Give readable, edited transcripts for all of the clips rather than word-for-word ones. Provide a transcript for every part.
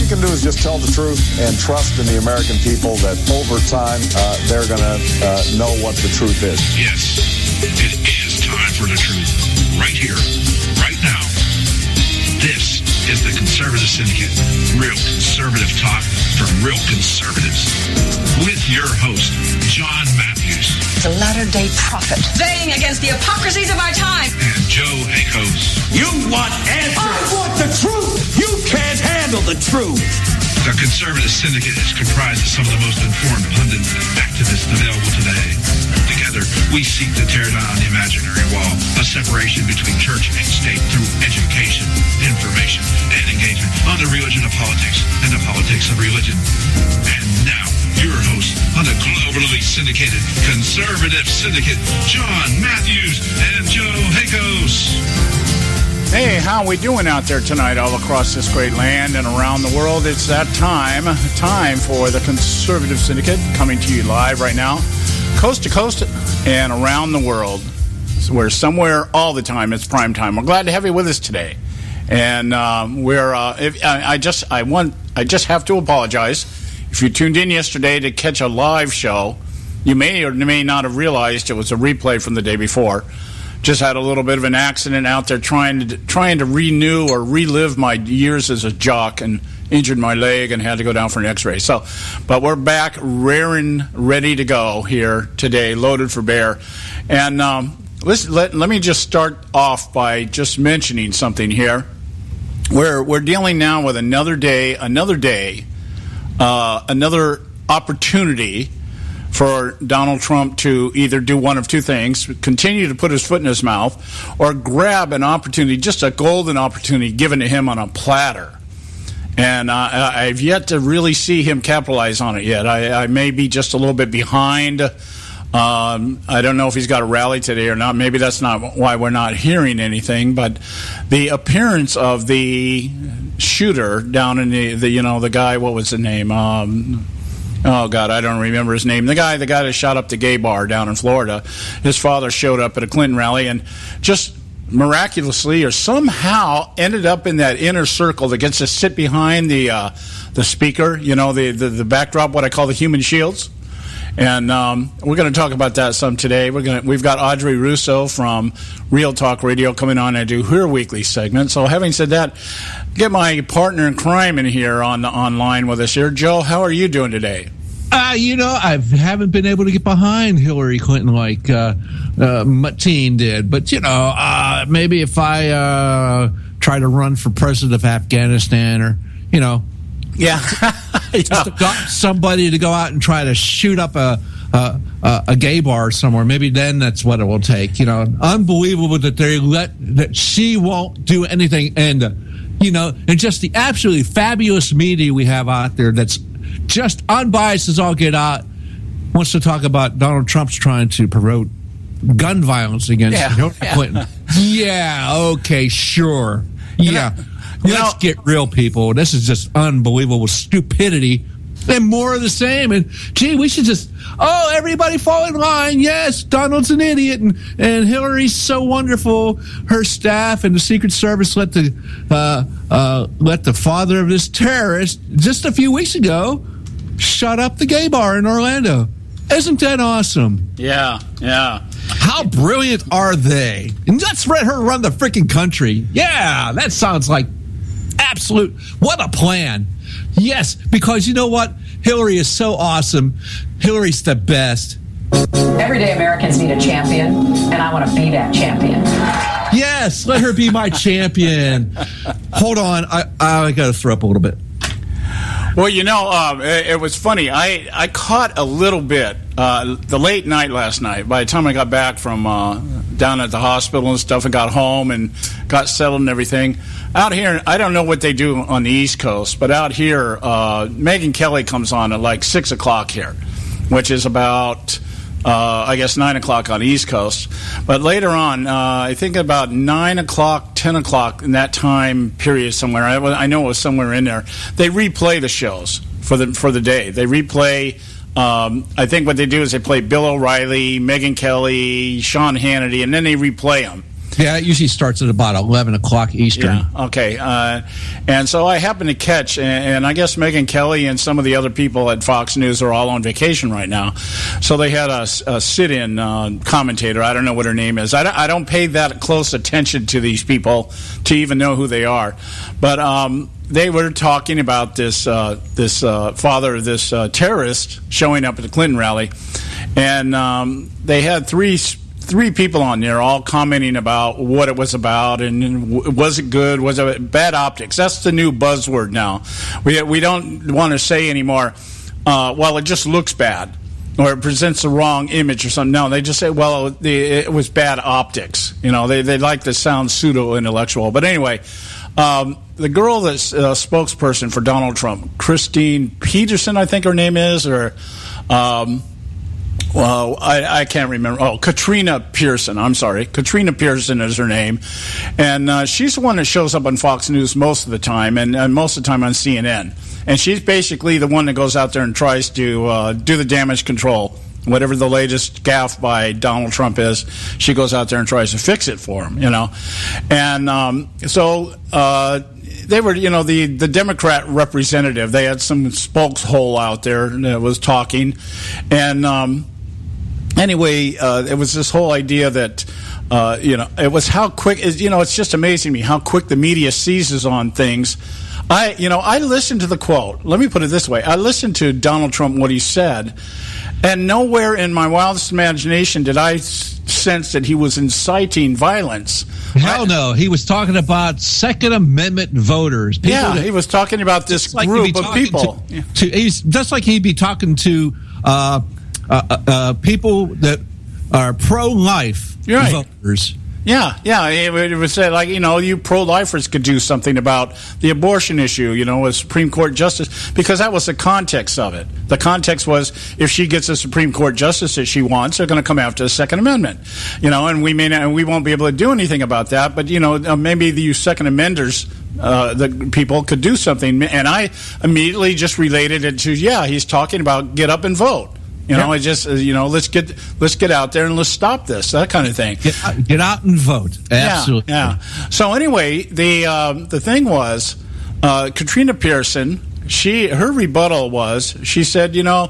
you can do is just tell the truth and trust in the American people that over time they're going to know what the truth is. Yes, it is time for the truth. Right here, right now. This is the Conservative Syndicate. Real conservative talk from real conservatives. With your host, John Matthews. The latter-day prophet. Baying against the hypocrisies of our time. And Joe Hakos. You want answers. I want the truth. You can't handle the truth. The Conservative Syndicate is comprised of some of the most informed pundits and activists available today. Together, we seek to tear down the imaginary wall of separation between church and state through education, information, and engagement on the religion of politics and the politics of religion. And now, your host on the globally syndicated Conservative Syndicate, John Matthews and Joe Hakos. Hey, how are we doing out there tonight all across this great land and around the world? It's that time for the Conservative Syndicate, coming to you live right now, coast to coast and around the world. So we're somewhere all the time. It's prime time. We're glad to have you with us today. And I just have to apologize. If you tuned in yesterday to catch a live show, you may or may not have realized it was a replay from the day before. Just had a little bit of an accident out there trying to renew or relive my years as a jock and injured my leg and had to go down for an x-ray. But we're back raring, ready to go here today, loaded for bear. And let me just start off by just mentioning something here. We're dealing now with another opportunity for Donald Trump to either do one of two things: continue to put his foot in his mouth, or grab an opportunity, just a golden opportunity given to him on a platter. And I've yet to really see him capitalize on it yet. I may be just a little bit behind. I don't know if he's got a rally today or not. Maybe that's not why we're not hearing anything. But the appearance of the shooter down in the guy, what was the name? Oh, God, I don't remember his name. The guy that shot up the gay bar down in Florida, his father showed up at a Clinton rally and just miraculously or somehow ended up in that inner circle that gets to sit behind the speaker, the backdrop, what I call the human shields. And we're going to talk about that some today. We've got Audrey Russo from Real Talk Radio coming on and do her weekly segment. So having said that, get my partner in crime in here online with us here. Joe, how are you doing today? I haven't been able to get behind Hillary Clinton like Mateen did. But, maybe if I try to run for president of Afghanistan or, Yeah. just got somebody to go out and try to shoot up a gay bar somewhere. Maybe then that's what it will take. Unbelievable that she won't do anything. And, and just the absolutely fabulous media we have out there that's just unbiased as all get out, wants to talk about Donald Trump's trying to promote gun violence against Hillary Clinton. Yeah, okay, sure. Yeah. Let's get real, people. This is just unbelievable stupidity and more of the same. And, gee, we should just, everybody fall in line. Yes, Donald's an idiot, and Hillary's so wonderful. Her staff and the Secret Service let the father of this terrorist just a few weeks ago shut up the gay bar in Orlando. Isn't that awesome? Yeah. How brilliant are they? And let's let her run the freaking country. Yeah, that sounds like absolute. What a plan. Yes, because you know what? Hillary is so awesome. Hillary's the best. Everyday Americans need a champion, and I want to be that champion. Yes, let her be my champion. Hold on. I got to throw up a little bit. Well, it was funny. I caught a little bit the late night last night. By the time I got back from down at the hospital and stuff and got home and got settled and everything, out here, I don't know what they do on the East Coast, but out here, Megyn Kelly comes on at like 6 o'clock here, which is about, 9 o'clock on the East Coast. But later on, I think about 9 o'clock, 10 o'clock in that time period somewhere, I know it was somewhere in there, they replay the shows for the day. They replay, I think what they do is they play Bill O'Reilly, Megyn Kelly, Sean Hannity, and then they replay them. Yeah, it usually starts at about 11 o'clock Eastern. Yeah, okay. And so I happened to catch, and I guess Megyn Kelly and some of the other people at Fox News are all on vacation right now. So they had a sit-in commentator. I don't know what her name is. I don't pay that close attention to these people to even know who they are. But they were talking about this father of this terrorist showing up at the Clinton rally. And they had three people on there all commenting about what it was about and was it good, was it bad optics. That's the new buzzword now. We don't want to say anymore, well, it just looks bad or it presents the wrong image or something. No, they just say, well, it was bad optics. You know, they like to sound pseudo-intellectual. But anyway, the girl that's spokesperson for Donald Trump, Christine Peterson, I think her name is, or well, I can't remember. Oh, Katrina Pearson. I'm sorry. Katrina Pearson is her name. And she's the one that shows up on Fox News most of the time, and most of the time on CNN. And she's basically the one that goes out there and tries to do the damage control. Whatever the latest gaffe by Donald Trump is, she goes out there and tries to fix it for him, you know. And so they were, you know, the Democrat representative. They had some spokeshole out there that was talking. And anyway, it was this whole idea that, you know, it was how quick, you know, it's just amazing to me how quick the media seizes on things. I listened to the quote. Let me put it this way. I listened to Donald Trump, what he said, and nowhere in my wildest imagination did I sense that he was inciting violence. Hell no. He was talking about Second Amendment voters. He was talking about this group of people. He's just like he'd be talking to people that are pro-life voters. Yeah. It was said, like, you know, you pro-lifers could do something about the abortion issue, you know, as Supreme Court justice, because that was the context of it. The context was if she gets a Supreme Court justice that she wants, they're going to come after the Second Amendment, you know, and we won't be able to do anything about that. But, you know, maybe the Second Amenders, the people could do something. And I immediately just related it to, he's talking about get up and vote. You know, I just, you know, let's get out there and let's stop this, that kind of thing. Get out and vote. Absolutely. Yeah. So anyway, the thing was, Katrina Pearson, her rebuttal was, she said, you know,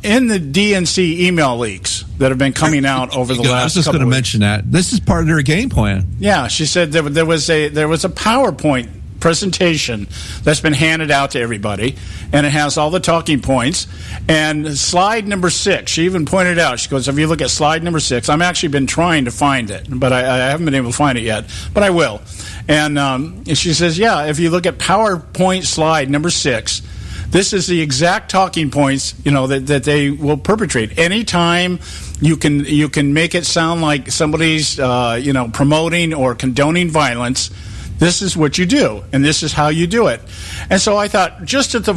in the DNC email leaks that have been coming out over the last couple of weeks. I was just going to mention that. This is part of their game plan. Yeah, she said there was a PowerPoint presentation that's been handed out to everybody, and it has all the talking points. And slide number 6, she even pointed out, she goes, if you look at slide number 6, I've actually been trying to find it, but I haven't been able to find it yet, but I will. And she says, if you look at PowerPoint slide number 6, this is the exact talking points, you know, that they will perpetrate. Anytime you can make it sound like somebody's you know, promoting or condoning violence, this is what you do, and this is how you do it. And so I thought, just at the,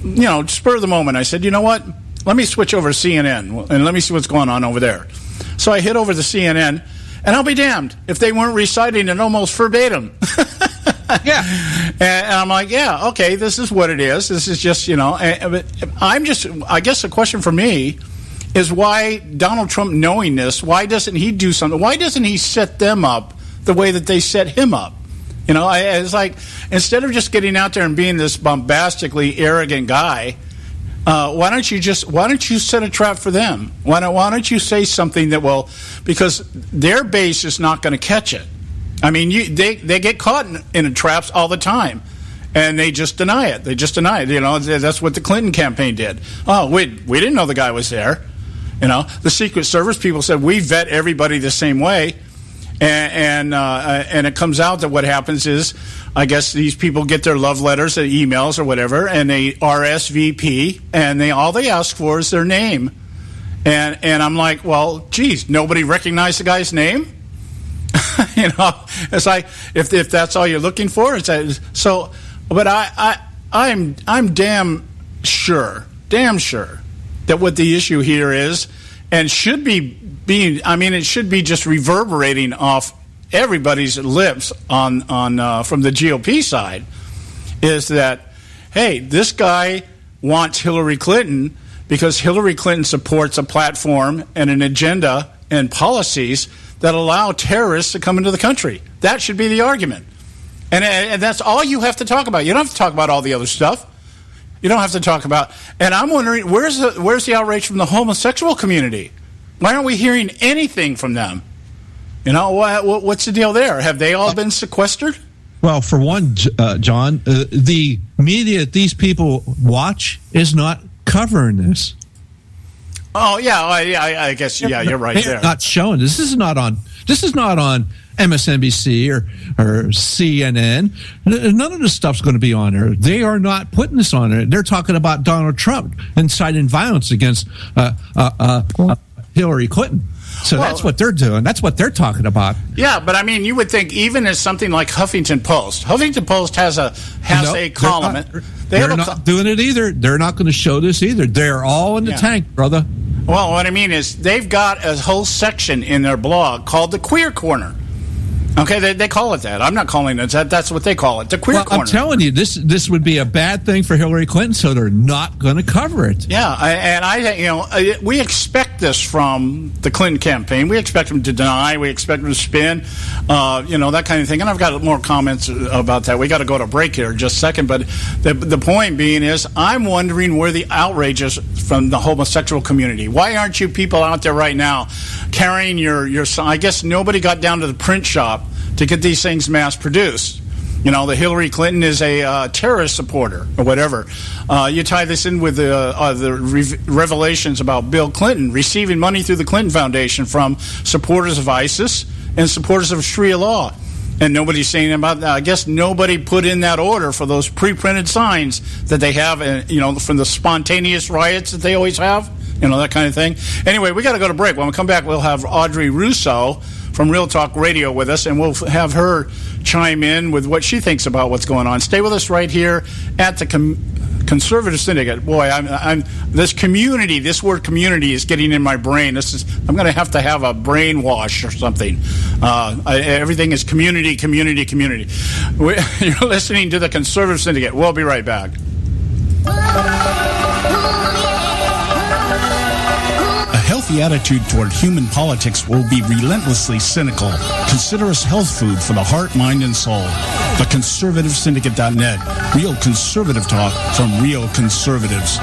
you know, spur of the moment, I said, you know what? Let me switch over to CNN, and let me see what's going on over there. So I hit over to CNN, and I'll be damned if they weren't reciting it almost verbatim. And I'm like, okay, this is what it is. This is just, you know, I guess the question for me is why Donald Trump, knowing this, why doesn't he do something? Why doesn't he set them up the way that they set him up? You know, it's like, instead of just getting out there and being this bombastically arrogant guy, why don't you set a trap for them? Why don't you say something that will, because their base is not going to catch it. I mean, they get caught in traps all the time, and they just deny it. You know, that's what the Clinton campaign did. Oh, we didn't know the guy was there. You know, the Secret Service people said we vet everybody the same way. And it comes out that what happens is, I guess these people get their love letters, or emails, or whatever, and they RSVP, and all they ask for is their name. And I'm like, well, geez, nobody recognized the guy's name? You know, it's like if that's all you're looking for, it's so. But I'm damn sure that what the issue here is, and should be being, I mean, it should be just reverberating off everybody's lips on from the GOP side, is that, hey, this guy wants Hillary Clinton because Hillary Clinton supports a platform and an agenda and policies that allow terrorists to come into the country. That should be the argument. And that's all you have to talk about. You don't have to talk about all the other stuff. You don't have to talk about. And I'm wondering, where's the outrage from the homosexual community? Why aren't we hearing anything from them? You know, what's the deal there? Have they all been sequestered? Well, for one, John, the media that these people watch is not covering this. Oh yeah, I guess you're right there. Not showing this. This is not on MSNBC or CNN. None of this stuff's going to be on there. They are not putting this on there. They're talking about Donald Trump inciting violence against Hillary Clinton. So that's what they're doing. That's what they're talking about. Yeah, but I mean, you would think even as something like Huffington Post has a column. They're not doing it either. They're not going to show this either. They're all in the tank, brother. Well, what I mean is they've got a whole section in their blog called the Queer Corner. Okay, they call it that. I'm not calling it that. That's what they call it, the Queer Corner. I'm telling you, this would be a bad thing for Hillary Clinton, so they're not going to cover it. Yeah, we expect this from the Clinton campaign. We expect them to deny. We expect them to spin, that kind of thing. And I've got more comments about that. We got to go to break here in just a second. But the point being is, I'm wondering where the outrage is from the homosexual community. Why aren't you people out there right now carrying your I guess nobody got down to the print shop to get these things mass produced. You know, the Hillary Clinton is a terrorist supporter or whatever. You tie this in with the revelations about Bill Clinton receiving money through the Clinton Foundation from supporters of ISIS and supporters of Sharia law. And nobody's saying about that. I guess nobody put in that order for those pre-printed signs that they have, from the spontaneous riots that they always have, that kind of thing. Anyway, we got to go to break. When we come back, we'll have Audrey Russo from Real Talk Radio with us, and we'll have her chime in with what she thinks about what's going on. Stay with us right here at the Conservative Syndicate. Boy, this word community is getting in my brain. I'm going to have a brainwash or something. Everything is community. You're listening to the Conservative Syndicate. We'll be right back. A healthy attitude toward human politics will be relentlessly cynical. Consider us health food for the heart, mind, and soul. TheConservativeSyndicate.net. Real conservative talk from real conservatives.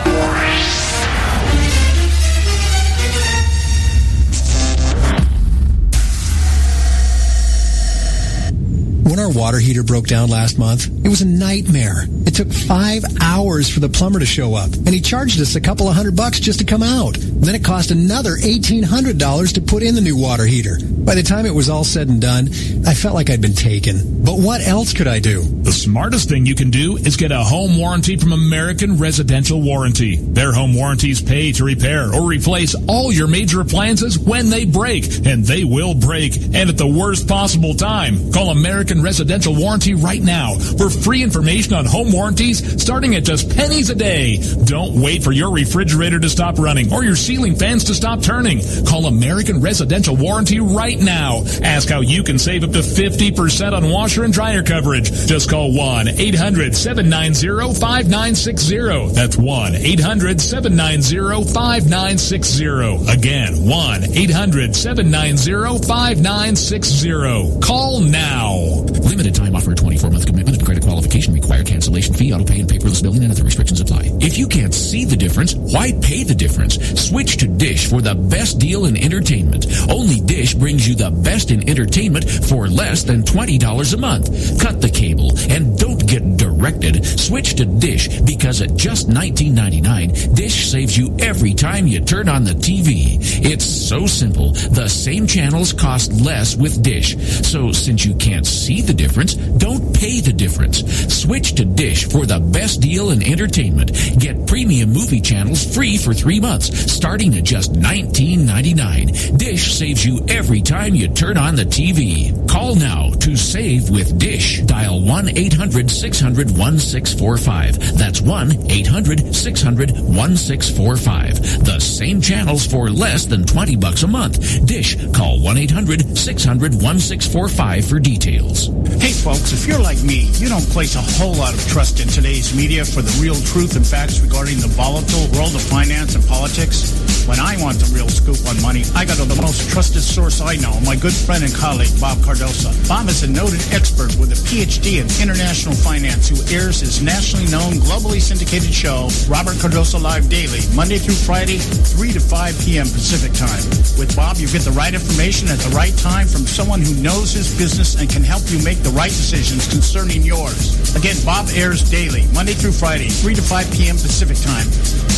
When our water heater broke down last month, it was a nightmare. It took 5 hours for the plumber to show up, and he charged us a couple of $100 just to come out. Then it cost another $1,800 to put in the new water heater. By the time it was all said and done, I felt like I'd been taken. But what else could I do? The smartest thing you can do is get a home warranty from American Residential Warranty. Their home warranties pay to repair or replace all your major appliances when they break, and they will break, and at the worst possible time. Call American Residential Warranty right now for free information on home warranties starting at just pennies a day. Don't wait for your refrigerator to stop running or your ceiling fans to stop turning. Call American Residential Warranty right now. Ask how you can save up to 50% on washer and dryer coverage. Just call 1-800-790-5960. That's 1-800-790-5960. Again, 1-800-790-5960. Call now. Limited time offer, 24-month commitment and credit qualification required. Cancellation fee, auto pay, and paperless billing and other restrictions apply. If you can't see the difference, why pay the difference? Switch to Dish for the best deal in entertainment. Only Dish brings you the best in entertainment for less than $20 a month. Cut the cable and don't get directed. Switch to Dish because at just $19.99, Dish saves you every time you turn on the TV. It's so simple. The same channels cost less with Dish. So since you can't see the difference, don't pay the difference. Switch to Dish for the best deal in entertainment. Get premium movie channels free for 3 months, starting at just $19.99. Dish saves you every time you turn on the TV. Call now to save with Dish. Dial 1-800-600-1645. That's 1-800-600-1645. The same channels for less than $20 a month. Dish. Call 1-800-600-1645 for details. Hey folks, if you're like me, you don't place place a whole lot of trust in today's media for the real truth and facts regarding the volatile world of finance and politics. When I want the real scoop on money, I go to the most trusted source I know, my good friend and colleague, Bob Cardoso. Bob is a noted expert with a PhD in international finance who airs his nationally known, globally syndicated show, Robert Cardoso Live Daily, Monday through Friday, 3 to 5 p.m. Pacific Time. With Bob, you get the right information at the right time from someone who knows his business and can help you make the right decisions concerning yours. Again, Bob airs daily, Monday through Friday, 3 to 5 p.m. Pacific Time.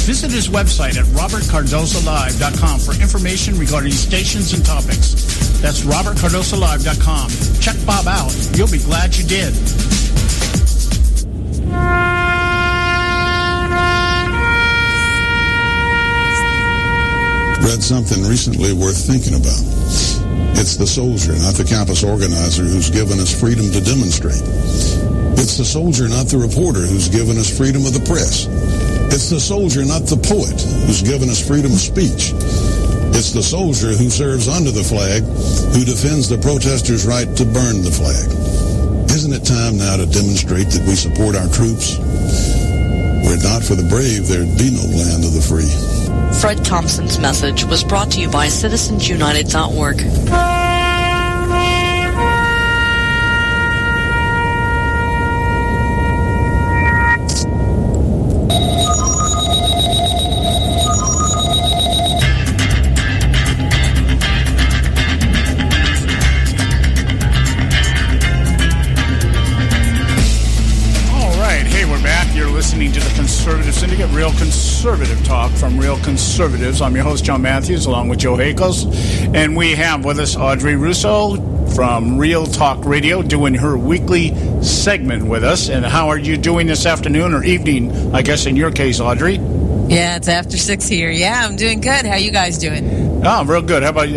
Visit his website at robertcardosolive.com for information regarding stations and topics. That's robertcardosolive.com. Check Bob out. You'll be glad you did. Read something recently worth thinking about. It's the soldier, not the campus organizer, who's given us freedom to demonstrate. It's the soldier, not the reporter, who's given us freedom of the press. It's the soldier, not the poet, who's given us freedom of speech. It's the soldier who serves under the flag, who defends the protesters' right to burn the flag. Isn't it time now to demonstrate that we support our troops? Were it not for the brave, there'd be no land of the free. Fred Thompson's message was brought to you by CitizensUnited.org. Listening to the Conservative Syndicate, real conservative talk from real conservatives. I'm your host, John Matthews, along with Joe Hakos. And we have with us Audrey Russo from Real Talk Radio doing her weekly segment with us. And how are you doing this afternoon or evening, I guess in your case, Audrey? Yeah, it's after 6 here. Yeah, I'm doing good. How you guys doing? Oh, real good. How about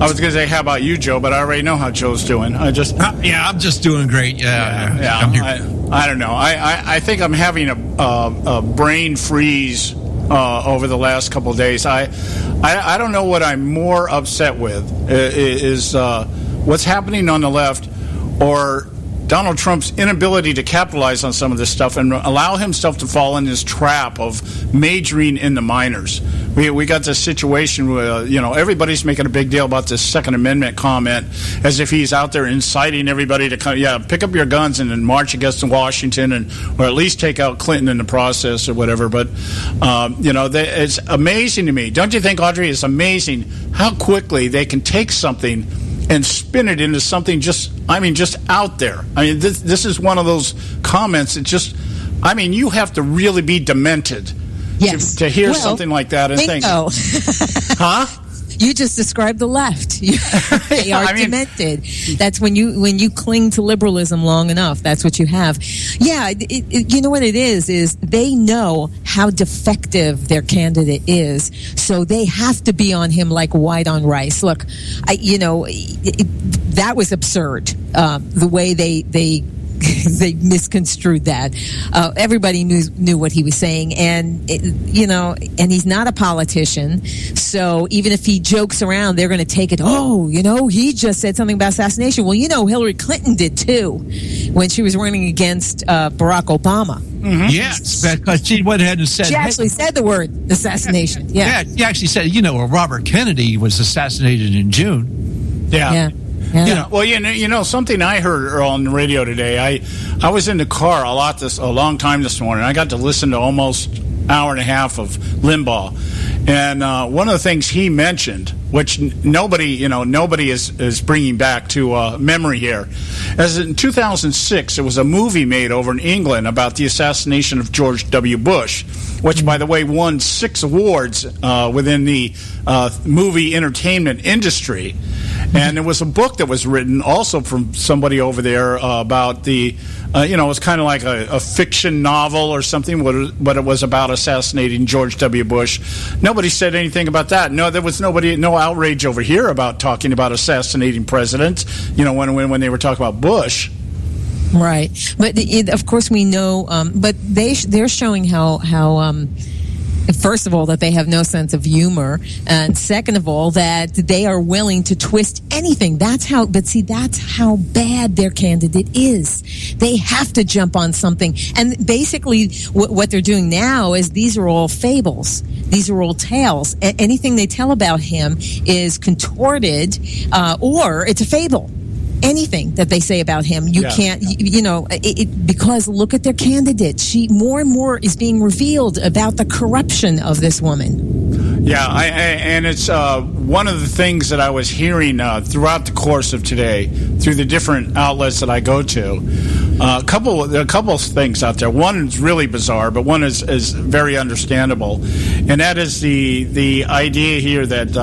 I was going to say, how about you, Joe? But I already know how Joe's doing. I'm just doing great. Yeah. I'm here. I don't know. I think I'm having a brain freeze over the last couple of days. I don't know what I'm more upset with is what's happening on the left, or Donald Trump's inability to capitalize on some of this stuff and allow himself to fall in this trap of majoring in the minors. We got this situation where, everybody's making a big deal about this Second Amendment comment as if he's out there inciting everybody to pick up your guns and then march against Washington or at least take out Clinton in the process or whatever. But, it's amazing to me. Don't you think, Audrey, it's amazing how quickly they can take something and spin it into something just out there. I mean, this is one of those comments that you have to really be demented to hear something like that and think, huh? You just described the left. They are demented. That's when you cling to liberalism long enough. That's what you have. Yeah, you know what it is they know how defective their candidate is, so they have to be on him like white on rice. Look, that was absurd. The way they misconstrued that. Everybody knew what he was saying, and and he's not a politician. So even if he jokes around, they're going to take it. Oh, he just said something about assassination. Well, Hillary Clinton did too when she was running against Barack Obama. Mm-hmm. Yes, because she went ahead and said she actually said the word assassination. Yeah, she actually said, Robert Kennedy was assassinated in June. Yeah. Something I heard on the radio today. I was in the car a long time this morning. I got to listen to almost an hour and a half of Limbaugh, and one of the things he mentioned, which nobody is bringing back to memory here, as in 2006, there was a movie made over in England about the assassination of George W. Bush, which, by the way, won 6 awards within the movie entertainment industry. And there was a book that was written also from somebody over there about the, it was kind of like a fiction novel or something, but it was about assassinating George W. Bush. Nobody said anything about that. No, there was no outrage over here about talking about assassinating presidents, when they were talking about Bush. Right. But of course we know, but they're showing how First of all, that they have no sense of humor, and second of all, that they are willing to twist anything. That's how bad their candidate is. They have to jump on something. And basically, what they're doing now is these are all fables. These are all tales. Anything they tell about him is contorted, or it's a fable. Anything that they say about him, you can't, because look at their candidate. More and more is being revealed about the corruption of this woman. Yeah, and it's one of the things that I was hearing throughout the course of today through the different outlets that I go to. A couple of things out there. One is really bizarre, but one is very understandable, and that is the idea here that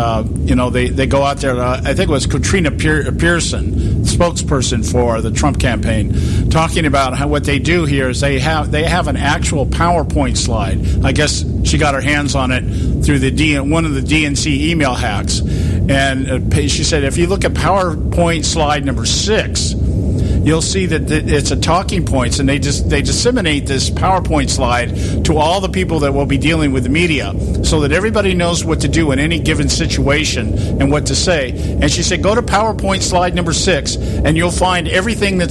they go out there. I think it was Katrina Pearson, spokesperson for the Trump campaign, talking about how what they do here is they have an actual PowerPoint slide. I guess she got her hands on it through one of the DNC email hacks, and she said if you look at PowerPoint slide number 6. You'll see that it's a talking points, and they disseminate this PowerPoint slide to all the people that will be dealing with the media, so that everybody knows what to do in any given situation and what to say. And she said, go to PowerPoint slide number 6, and you'll find everything that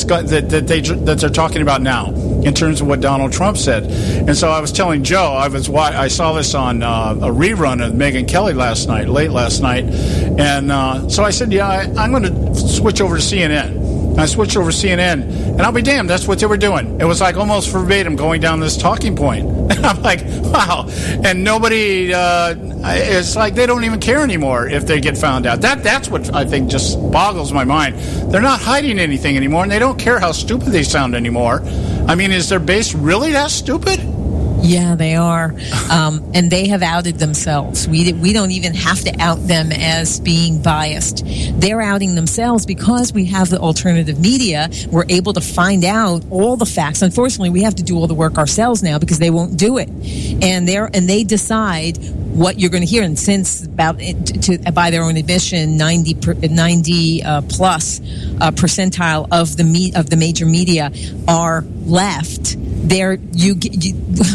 they're talking about now in terms of what Donald Trump said. And so I was telling Joe, I saw this on a rerun of Megyn Kelly late last night, and so I said, I'm going to switch over to CNN. I switched over to CNN, and I'll be damned, that's what they were doing. It was like almost verbatim going down this talking point. And I'm like, wow. And nobody, it's like they don't even care anymore if they get found out. That's what I think just boggles my mind. They're not hiding anything anymore, and they don't care how stupid they sound anymore. I mean, is their base really that stupid? Yeah, they are. And they have outed themselves. We don't even have to out them as being biased. They're outing themselves because we have the alternative media. We're able to find out all the facts. Unfortunately, we have to do all the work ourselves now because they won't do it. And they decide what you're going to hear. And since by their own admission, 90 plus percentile of the major media are left.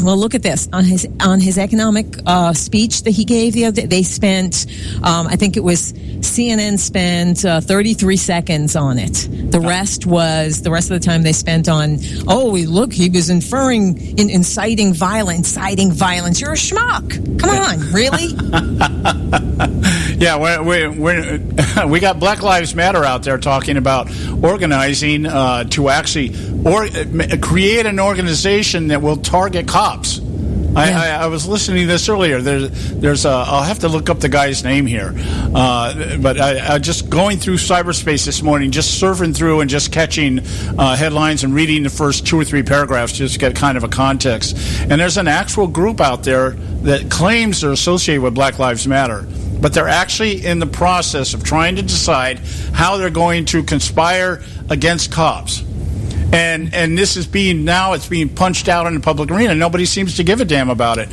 Well, look at this on his economic speech that he gave the other day. They spent, I think it was CNN spent 33 seconds on it. The rest of the time they spent on, look, he was inciting violence. You're a schmuck. Come on, really? Yeah, we got Black Lives Matter out there talking about organizing to actually create an organization that will target cops. I was listening to this earlier. There's I'll have to look up the guy's name here, but I just going through cyberspace this morning, just surfing through and just catching headlines and reading the first 2 or 3 paragraphs just to get kind of a context. And there's an actual group out there that claims they're associated with Black Lives Matter, but they're actually in the process of trying to decide how they're going to conspire against cops. And this is being punched out in the public arena. Nobody seems to give a damn about it.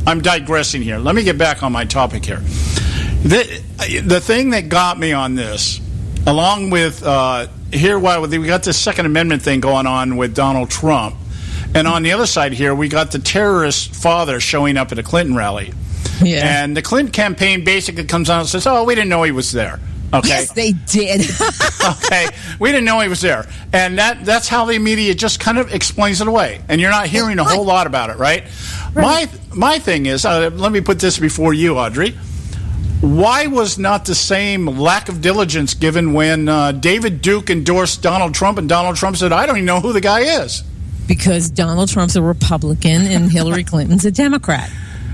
I'm digressing here. Let me get back on my topic here. The thing that got me on this, along with we got this Second Amendment thing going on with Donald Trump, and on the other side here we got the terrorist father showing up at a Clinton rally. Yeah. And the Clinton campaign basically comes out and says, we didn't know he was there. Okay. Yes, they did. Okay, we didn't know he was there, and that's how the media just kind of explains it away, and you're not hearing a whole lot about it, right? My thing is, let me put this before you, Audrey. Why was not the same lack of diligence given when David Duke endorsed Donald Trump, and Donald Trump said, "I don't even know who the guy is"? Because Donald Trump's a Republican and Hillary Clinton's a Democrat.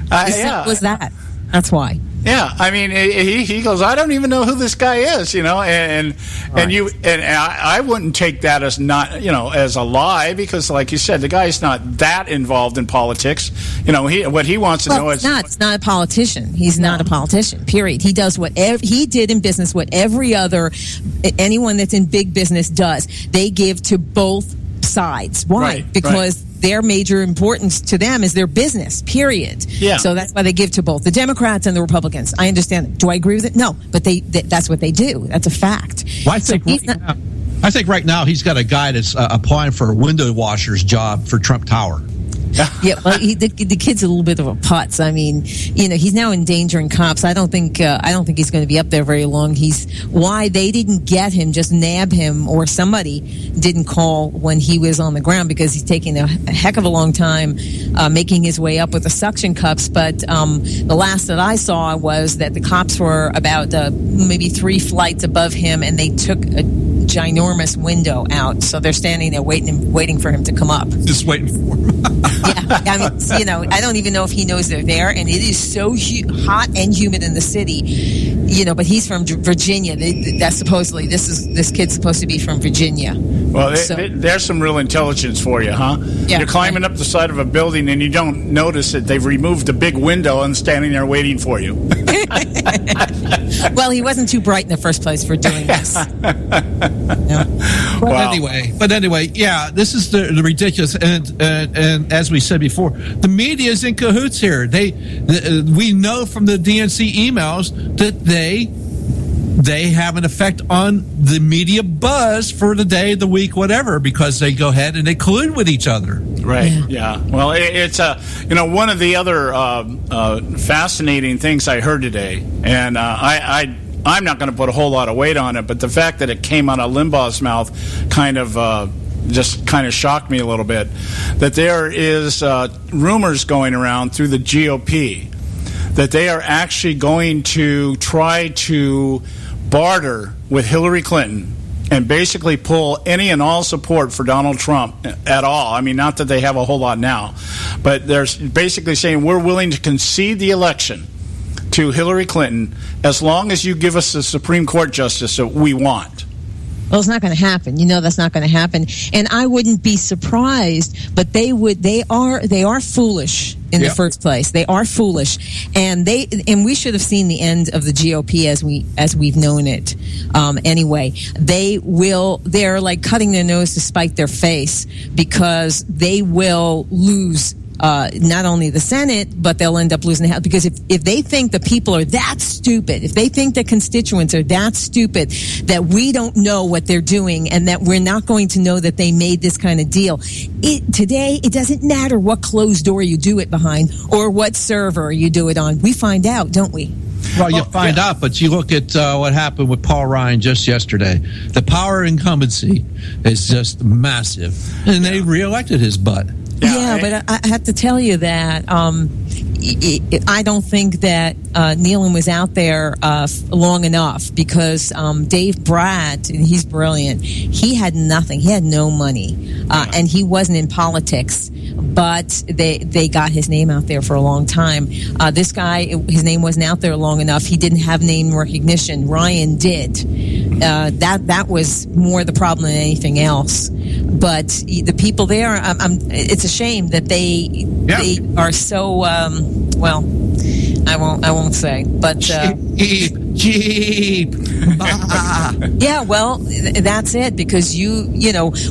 Simple as that. That's why. Yeah, I mean, he goes, I don't even know who this guy is, and I wouldn't take that as not, as a lie, because, like you said, the guy's not that involved in politics. What he wants to know is it's not a politician. He's not a politician. Period. He does whatever he did in business. What anyone that's in big business does, they give to both sides. Why? Right, because their major importance to them is their business, period. Yeah. So that's why they give to both the Democrats and the Republicans. I understand it. Do I agree with it? No. But that's what they do. That's a fact. Well, I think right now he's got a guy that's applying for a window washer's job for Trump Tower. Yeah, well, the kid's a little bit of a putz. I mean, he's now endangering cops. I don't think he's going to be up there very long. Why they didn't get him, just nab him, or somebody didn't call when he was on the ground, because he's taking a heck of a long time making his way up with the suction cups. But the last that I saw was that the cops were about maybe 3 flights above him, and they took a ginormous window out, so they're standing there waiting for him to come up. Just waiting for him. Yeah, I mean, I don't even know if he knows they're there, and it is so hot and humid in the city. But he's from Virginia. That's supposedly this kid's supposed to be from Virginia. Well, there's some real intelligence for you, huh? Yeah, you're climbing up the side of a building and you don't notice that they've removed a big window and standing there waiting for you. Well, he wasn't too bright in the first place for doing this. But anyway, yeah, this is the ridiculous, and as we said before, the media is in cahoots here. We know from the DNC emails that they have an effect on the media buzz for the day, the week, whatever, because they go ahead and they collude with each other. Right. Yeah. Well, it's one of the other fascinating things I heard today, and I'm not going to put a whole lot of weight on it, but the fact that it came out of Limbaugh's mouth kind of shocked me a little bit, that there is rumors going around through the GOP that they are actually going to try to barter with Hillary Clinton and basically pull any and all support for Donald Trump at all. I mean, not that they have a whole lot now, but they're basically saying we're willing to concede the election to Hillary Clinton as long as you give us the Supreme Court justice that we want. Well, it's not going to happen. That's not going to happen, and I wouldn't be surprised. But they are foolish in the first place. They are foolish, and we should have seen the end of the GOP as we've known it. Anyway, they're like cutting their nose to spite their face, because they will lose. Not only the Senate, but they'll end up losing the House. Because if they think the people are that stupid, if they think the constituents are that stupid that we don't know what they're doing and that we're not going to know that they made this kind of deal, today it doesn't matter what closed door you do it behind or what server you do it on. We find out, don't we? Well, you find out, but you look at what happened with Paul Ryan just yesterday. The power incumbency is just massive, and they reelected his butt. Yeah, but I have to tell you that I don't think that Nealon was out there long enough, because Dave Bratt, and he's brilliant, he had nothing. He had no money, and he wasn't in politics. But they got his name out there for a long time. This guy, his name wasn't out there long enough. He didn't have name recognition. Ryan did. That was more the problem than anything else. But the people there, it's a shame that they are so well. I won't say, but cheap. Yeah, well, that's it, because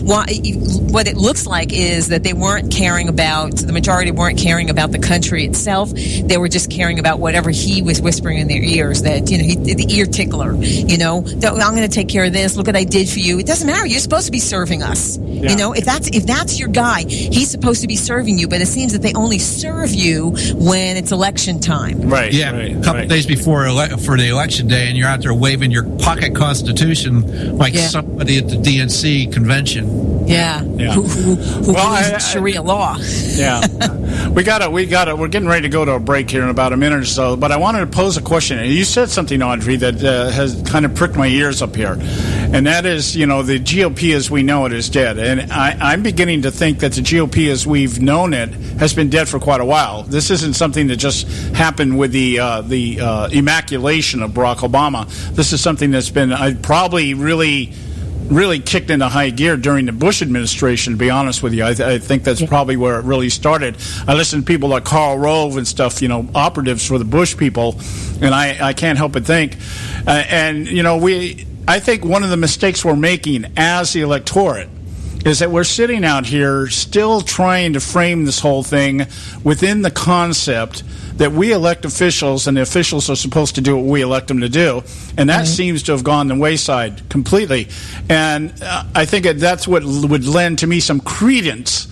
what it looks like is that they weren't caring about, the majority weren't caring about the country itself. They were just caring about whatever he was whispering in their ears, that the ear tickler. I'm going to take care of this. Look what I did for you. It doesn't matter. You're supposed to be serving us. Yeah. If that's your guy, he's supposed to be serving you. But it seems that they only serve you when it's election time. Right. Yeah. A couple days before for the election day, and you're out there waving your pocket constitution like somebody at the DNC convention. Yeah. Who believes Sharia law. Yeah. We're getting ready to go to a break here in about a minute or so, but I wanted to pose a question. You said something, Audrey, that has kind of pricked my ears up here, and that is, the GOP as we know it is dead, and I'm beginning to think that the GOP as we've known it has been dead for quite a while. This isn't something that just happened with the immaculation of Barack Obama. This is something that's been probably really kicked into high gear during the Bush administration, to be honest with you. I think that's probably where it really started. I listen to people like Karl Rove and stuff, operatives for the Bush people, and I can't help but think. I think one of the mistakes we're making as the electorate is that we're sitting out here still trying to frame this whole thing within the concept that we elect officials, and the officials are supposed to do what we elect them to do, and that seems to have gone the wayside completely. And I think that's what would lend to me some credence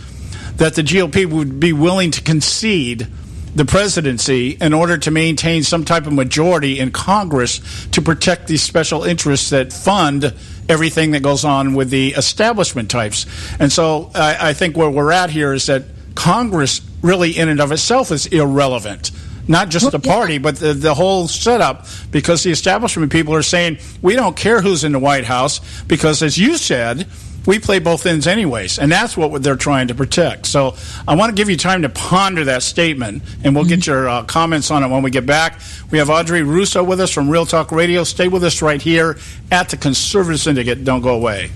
that the GOP would be willing to concede the presidency in order to maintain some type of majority in Congress to protect these special interests that fund everything that goes on with the establishment types. And so I think where we're at here is that Congress really in and of itself is irrelevant. Not just the party, but the whole setup, because the establishment people are saying, we don't care who's in the White House, because as you said, we play both ends anyways, and that's what they're trying to protect. So I want to give you time to ponder that statement, and we'll get your comments on it when we get back. We have Audrey Russo with us from Real Talk Radio. Stay with us right here at the Conservative Syndicate. Don't go away.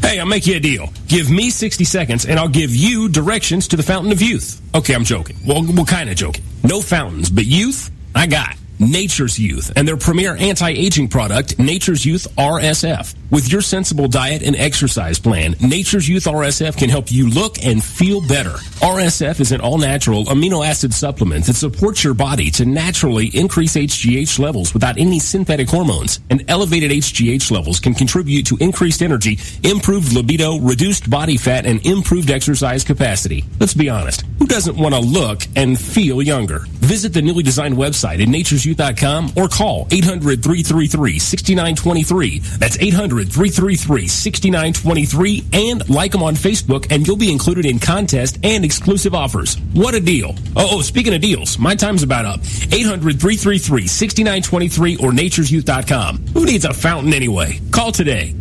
Hey, I'll make you a deal. Give me 60 seconds, and I'll give you directions to the Fountain of Youth. Okay, I'm joking. Well, kind of joking. No fountains, but youth, I got Nature's Youth and their premier anti-aging product, Nature's Youth RSF. With your sensible diet and exercise plan, Nature's Youth RSF can help you look and feel better. RSF is an all-natural amino acid supplement that supports your body to naturally increase HGH levels without any synthetic hormones. And elevated HGH levels can contribute to increased energy, improved libido, reduced body fat, and improved exercise capacity. Let's be honest, who doesn't want to look and feel younger? Visit the newly designed website at nature'syouth.com or call 800-333-6923. That's 800-333-6923, and like them on Facebook, and you'll be included in contests and exclusive offers. What a deal. Oh, speaking of deals, my time's about up. 800-333-6923 or nature'syouth.com. Who needs a fountain anyway? Call today.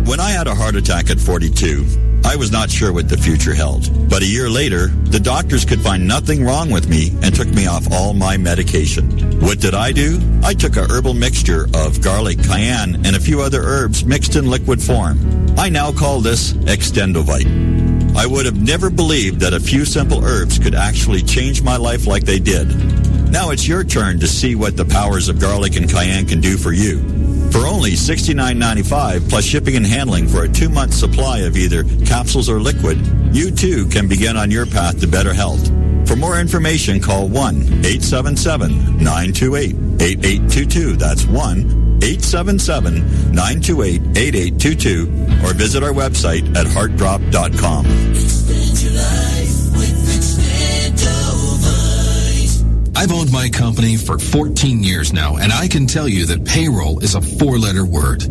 When I had a heart attack at 42, I was not sure what the future held. But a year later, the doctors could find nothing wrong with me and took me off all my medication. What did I do? I took a herbal mixture of garlic, cayenne, and a few other herbs mixed in liquid form. I now call this Extendovite. I would have never believed that a few simple herbs could actually change my life like they did. Now it's your turn to see what the powers of garlic and cayenne can do for you. For only $69.95 plus shipping and handling for a 2-month supply of either capsules or liquid, you too can begin on your path to better health. For more information, call 1-877-928-8822. That's 1-877-928-8822. Or visit our website at heartdrop.com. I've owned my company for 14 years now, and I can tell you that payroll is a 4-letter word.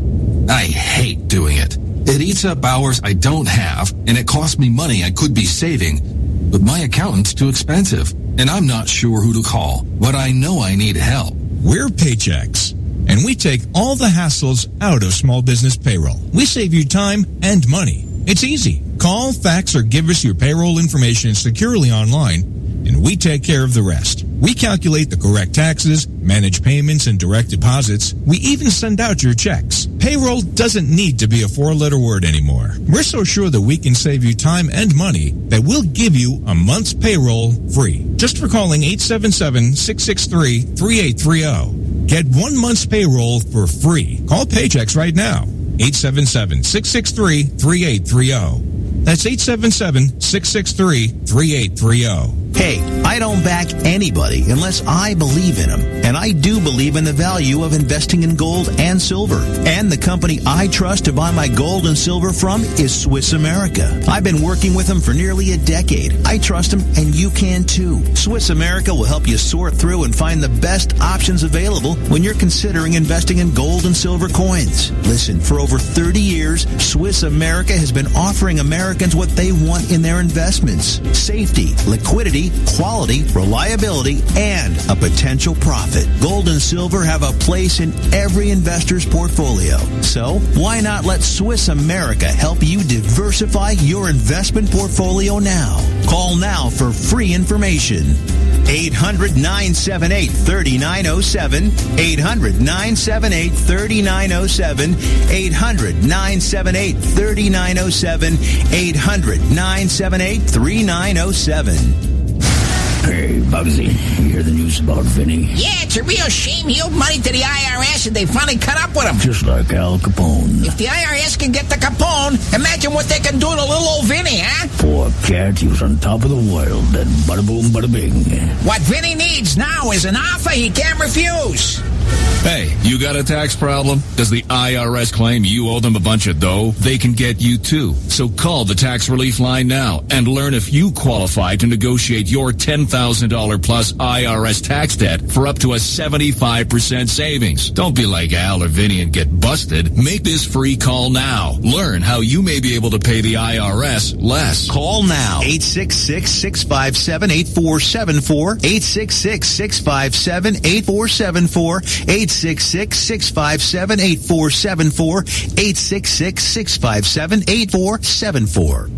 I hate doing it. It eats up hours I don't have, and it costs me money I could be saving. But my accountant's too expensive, and I'm not sure who to call, but I know I need help. We're Paychex, and we take all the hassles out of small business payroll. We save you time and money. It's easy. Call, fax, or give us your payroll information securely online, and we take care of the rest. We calculate the correct taxes, manage payments and direct deposits. We even send out your checks. Payroll doesn't need to be a 4-letter word anymore. We're so sure that we can save you time and money that we'll give you a month's payroll free. Just for calling 877-663-3830. Get 1 month's payroll for free. Call Paychex right now. 877-663-3830. That's 877-663-3830. Hey, I don't back anybody unless I believe in them. And I do believe in the value of investing in gold and silver. And the company I trust to buy my gold and silver from is Swiss America. I've been working with them for nearly a decade. I trust them, and you can too. Swiss America will help you sort through and find the best options available when you're considering investing in gold and silver coins. Listen, for over 30 years, Swiss America has been offering Americans what they want in their investments: safety, liquidity, quality, reliability, and a potential profit. Gold and silver have a place in every investor's portfolio. So why not let Swiss America help you diversify your investment portfolio now? Call now for free information. 800-978-3907. 800-978-3907. 800-978-3907. 800-978-3907. Hey, Bugsy, you hear the news about Vinny? Yeah, it's a real shame. He owed money to the IRS and they finally cut up with him. Just like Al Capone. If the IRS can get the Capone, imagine what they can do to little old Vinny, huh? Poor cat, he was on top of the world. Then bada boom, bada bing. What Vinny needs now is an offer he can't refuse. Hey, you got a tax problem? Does the IRS claim you owe them a bunch of dough? They can get you too. So call the tax relief line now and learn if you qualify to negotiate your $10,000 plus IRS tax debt for up to a 75% savings. Don't be like Al or Vinny and get busted. Make this free call now. Learn how you may be able to pay the IRS less. Call now. 866-657-8474. 866-657-8474. 866-657-8474. 866-657-8474.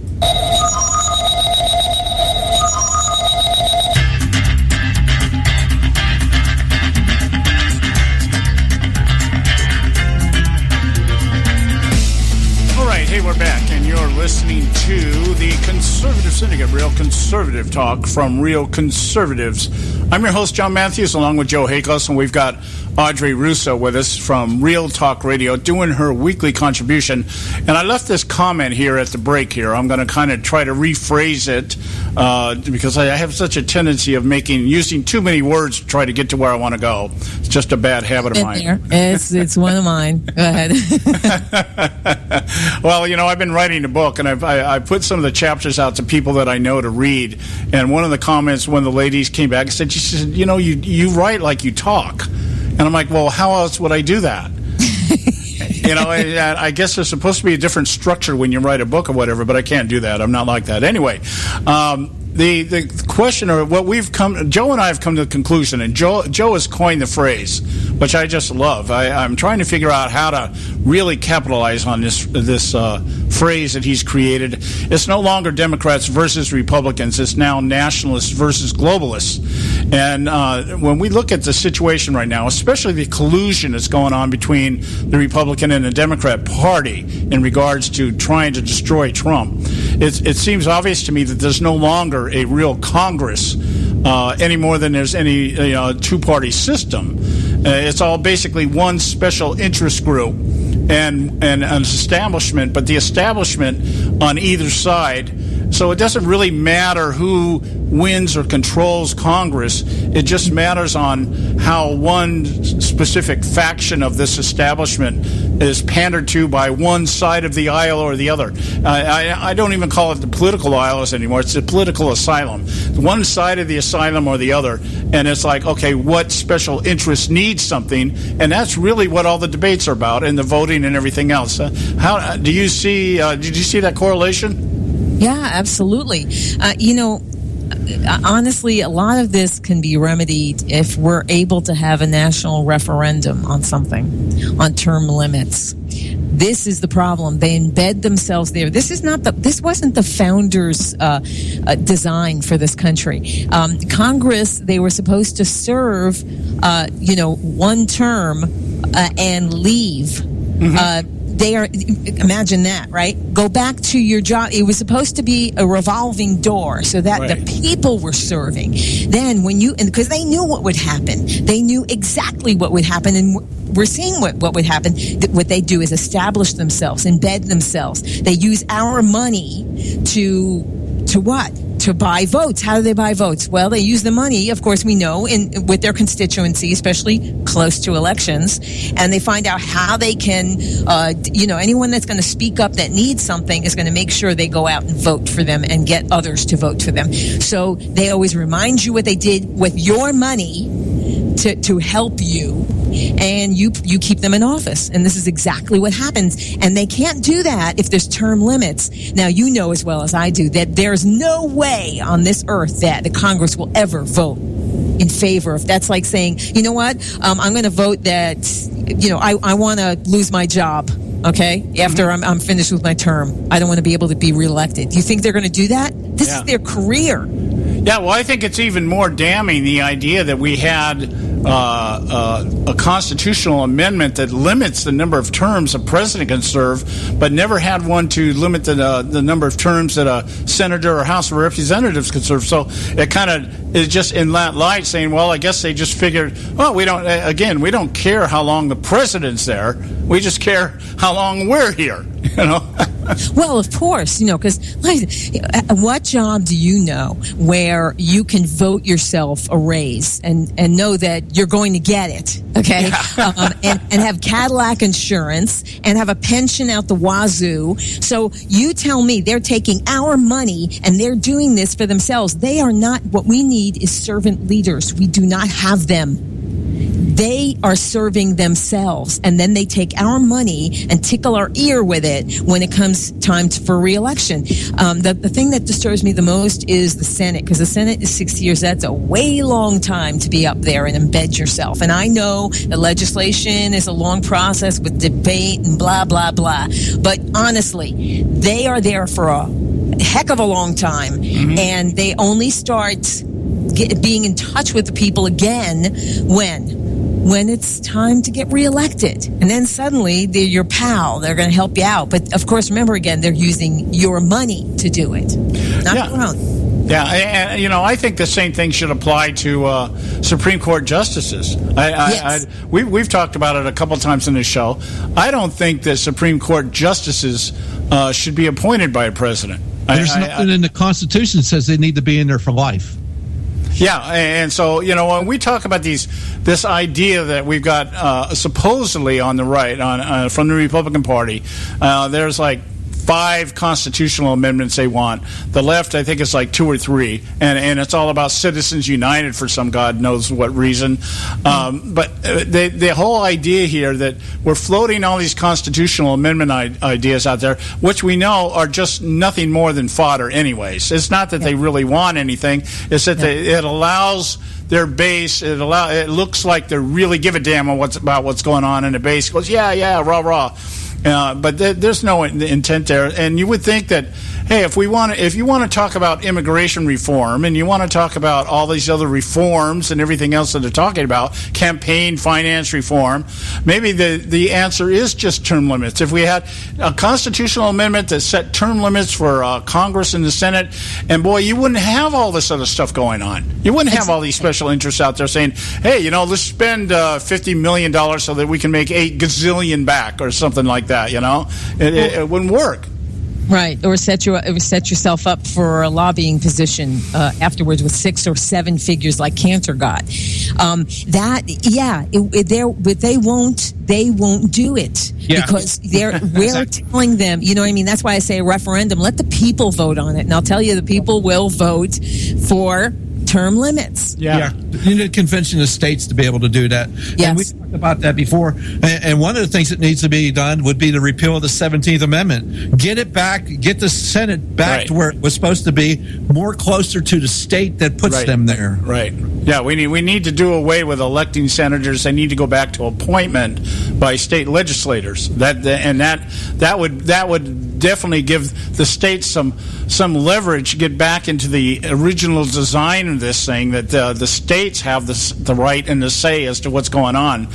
All right, hey, we're back, and you're listening to the Conservative Syndicate, real conservative talk from real conservatives. I'm your host, John Matthews, along with Joe Hakos, and we've got Audrey Russo with us from Real Talk Radio doing her weekly contribution. And I left this comment here at the break here. I'm going to kind of try to rephrase it because I have such a tendency of using too many words to try to get to where I want to go. It's just a bad habit of mine. It's one of mine. Go ahead. Well, I've been writing a book, and I put some of the chapters out to people that I know to read. And one of the comments, one of the ladies came back and said, she said, you write like you talk. And I'm like, well, how else would I do that? I guess there's supposed to be a different structure when you write a book or whatever, but I can't do that. I'm not like that. Anyway, the question, or what Joe and I have come to the conclusion, and Joe has coined the phrase, which I just love. I'm trying to figure out how to really capitalize on this phrase that he's created. It's no longer Democrats versus Republicans. It's now nationalists versus globalists. And when we look at the situation right now, especially the collusion that's going on between the Republican and the Democrat Party in regards to trying to destroy Trump, it seems obvious to me that there's no longer a real Congress any more than there's any two-party system. It's all basically one special interest group and an establishment, but the establishment on either side. So it doesn't really matter who wins or controls Congress. It just matters on how one specific faction of this establishment is pandered to by one side of the aisle or the other. I don't even call it the political aisles anymore. It's the political asylum. One side of the asylum or the other. And it's like, okay, what special interest needs something? And that's really what all the debates are about, and the voting and everything else. How do you see? Did you see that correlation? Yeah, absolutely. Honestly, a lot of this can be remedied if we're able to have a national referendum on something, on term limits. This is the problem. They embed themselves there. This wasn't the founders' design for this country. Congress, they were supposed to serve, one term and leave. Mm-hmm. Imagine that, right? Go back to your job. It was supposed to be a revolving door so that the people were serving. Then because they knew what would happen. They knew exactly what would happen, and we're seeing what would happen. What they do is establish themselves, embed themselves. They use our money to what? To buy votes. How do they buy votes? Well, they use the money, of course, we know, with their constituency, especially close to elections, and they find out how they can, anyone that's going to speak up that needs something is going to make sure they go out and vote for them and get others to vote for them. So they always remind you what they did with your money to help you, and you keep them in office. And this is exactly what happens. And they can't do that if there's term limits. Now, you know as well as I do that there's no way on this earth that the Congress will ever vote in favor of. That's like saying, you know what, I'm going to vote that, I want to lose my job. Okay, after I'm finished with my term, I don't want to be able to be reelected. Do you think they're going to do that? This is their career. Yeah, well, I think it's even more damning, the idea that we had a constitutional amendment that limits the number of terms a president can serve, but never had one to limit the number of terms that a senator or House of Representatives could serve. So it kind of is just in that light saying, well, I guess they just figured, well, we don't care how long the president's there. We just care how long we're here, you know. Well, of course, you know, because what job do you know where you can vote yourself a raise and know that you're going to get it, okay? Yeah. And have Cadillac insurance and have a pension out the wazoo. So you tell me they're taking our money and they're doing this for themselves. They are not. What we need is servant leaders. We do not have them. They are serving themselves, and then they take our money and tickle our ear with it when it comes time for re-election. The thing that disturbs me the most is the Senate, because the Senate is 6 years. That's a way long time to be up there and embed yourself. And I know the legislation is a long process with debate and blah, blah, blah. But honestly, they are there for a heck of a long time, and they only start being in touch with the people again when it's time to get reelected. And then suddenly they're your pal. They're going to help you out. But of course, remember again, they're using your money to do it, not your own. Yeah, and you know, I think the same thing should apply to Supreme Court justices. We've talked about it a couple times in this show. I don't think that Supreme Court justices should be appointed by a president. There's nothing in the Constitution that says they need to be in there for life. Yeah, and so, you know, when we talk about this idea that we've got supposedly on the right, from the Republican Party, there's like 5 constitutional amendments they want. The left, I think, is like 2 or 3, and it's all about Citizens United for some God knows what reason. But the whole idea here that we're floating all these constitutional amendment ideas out there, which we know are just nothing more than fodder anyways. It's not that they really want anything. It's that it allows their base, it looks like they really give a damn about what's going on, and the base goes, yeah, rah, rah. But there's no intent there, and you would think that, hey, if you want to talk about immigration reform and you want to talk about all these other reforms and everything else that they're talking about, campaign finance reform, maybe the answer is just term limits. If we had a constitutional amendment that set term limits for Congress and the Senate, and boy, you wouldn't have all this other stuff going on. You wouldn't have all these special interests out there saying, hey, you know, let's spend $50 million so that we can make 8 gazillion back or something like that. You know, it wouldn't work. Right, or set yourself up for a lobbying position afterwards with 6 or 7 figures like Cantor got. They won't do it because we're telling them. You know what I mean? That's why I say a referendum. Let the people vote on it, and I'll tell you, the people will vote for term limits. Yeah. You need a convention of states to be able to do that. Yes. And we talked about that before. And one of the things that needs to be done would be the repeal of the 17th Amendment. Get it back, get the Senate back to where it was supposed to be, more closer to the state that puts them there. Right. Yeah, we need to do away with electing senators. They need to go back to appointment by state legislators. That would definitely give the states some leverage, get back into the original design of this thing, that the states have the right and the say as to what's going on.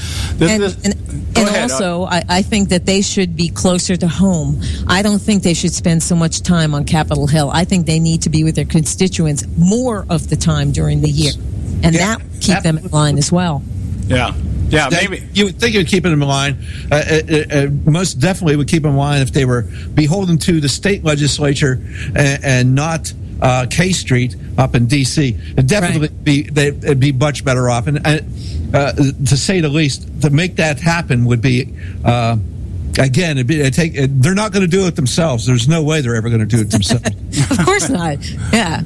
Also, I think that they should be closer to home. I don't think they should spend so much time on Capitol Hill. I think they need to be with their constituents more of the time during the year. And that would keep them in line as well. Yeah. Yeah, maybe. You would think it would keep them in line. Most definitely would keep them in line if they were beholden to the state legislature and not K Street up in D.C. It'd definitely they'd be much better off. And to say the least, to make that happen would be... Again, they're not going to do it themselves. There's no way they're ever going to do it themselves. Of course not. Yeah.